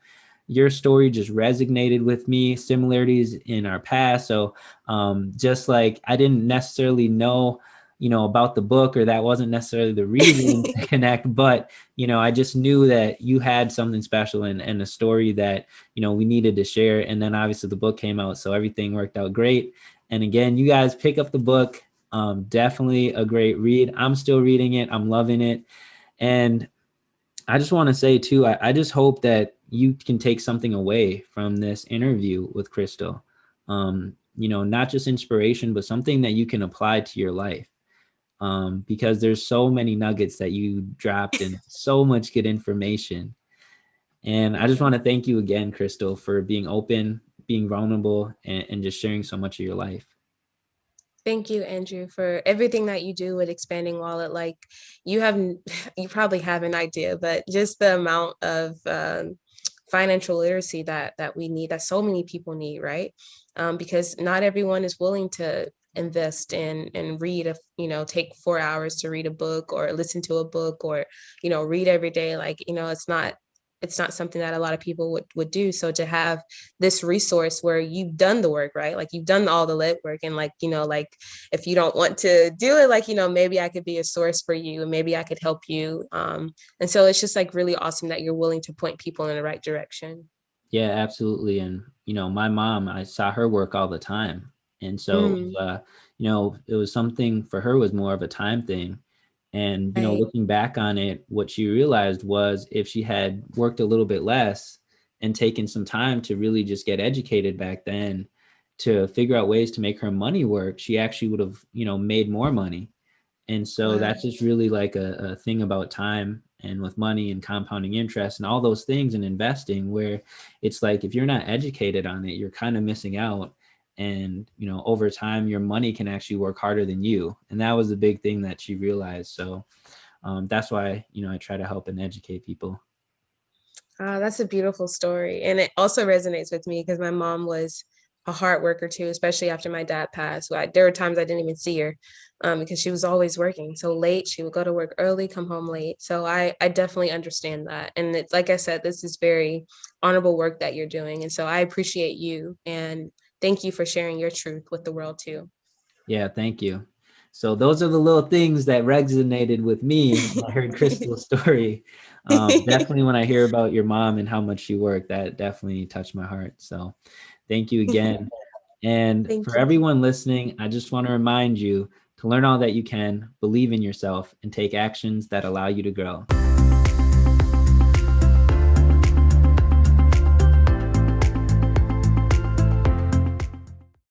your story just resonated with me, similarities in our past. So just like I didn't necessarily know, about the book, or that wasn't necessarily the reason to connect, but, I just knew that you had something special and a story that, we needed to share. And then obviously the book came out, so everything worked out great. And again, you guys pick up the book. Definitely a great read. I'm still reading it. I'm loving it. And I just want to say too, I just hope that you can take something away from this interview with Crystal. not just inspiration, but something that you can apply to your life. Because there's so many nuggets that you dropped and so much good information. And I just want to thank you again, Crystal, for being open, being vulnerable, and just sharing so much of your life. Thank you, Andrew, for everything that you do with Expanding Wallet. Like you have, you probably have an idea, but just the amount of financial literacy that we need, that so many people need, right? Because not everyone is willing to invest in and read take 4 hours to read a book or listen to a book or read every day. Like it's not something that a lot of people would do. So to have this resource where you've done the work, right? Like you've done all the lit work, and like if you don't want to do it, maybe I could be a source for you and maybe I could help you. And so it's just like really awesome that you're willing to point people in the right direction. Yeah, absolutely. And, my mom, I saw her work all the time. And so, Mm, it was something for her was more of a time thing. And, right. looking back on it, what she realized was if she had worked a little bit less and taken some time to really just get educated back then to figure out ways to make her money work, she actually would have, made more money. And so Wow. that's just really like a thing about time and with money and compounding interest and all those things and investing, where it's like if you're not educated on it, you're kind of missing out. And, over time, your money can actually work harder than you. And that was the big thing that she realized. So that's why, I try to help and educate people. That's a beautiful story. And it also resonates with me because my mom was a hard worker too, especially after my dad passed. There were times I didn't even see her because she was always working so late. She would go to work early, come home late. So I definitely understand that. And it's like I said, this is very honorable work that you're doing. And so I appreciate you and thank you for sharing your truth with the world too. Yeah, thank you. So those are the little things that resonated with me when I heard Crystal's story. Definitely when I hear about your mom and how much she worked, that definitely touched my heart. So thank you again. And Thank for you. everyone listening, I just want to remind you to learn all that you can, believe in yourself, and take actions that allow you to grow.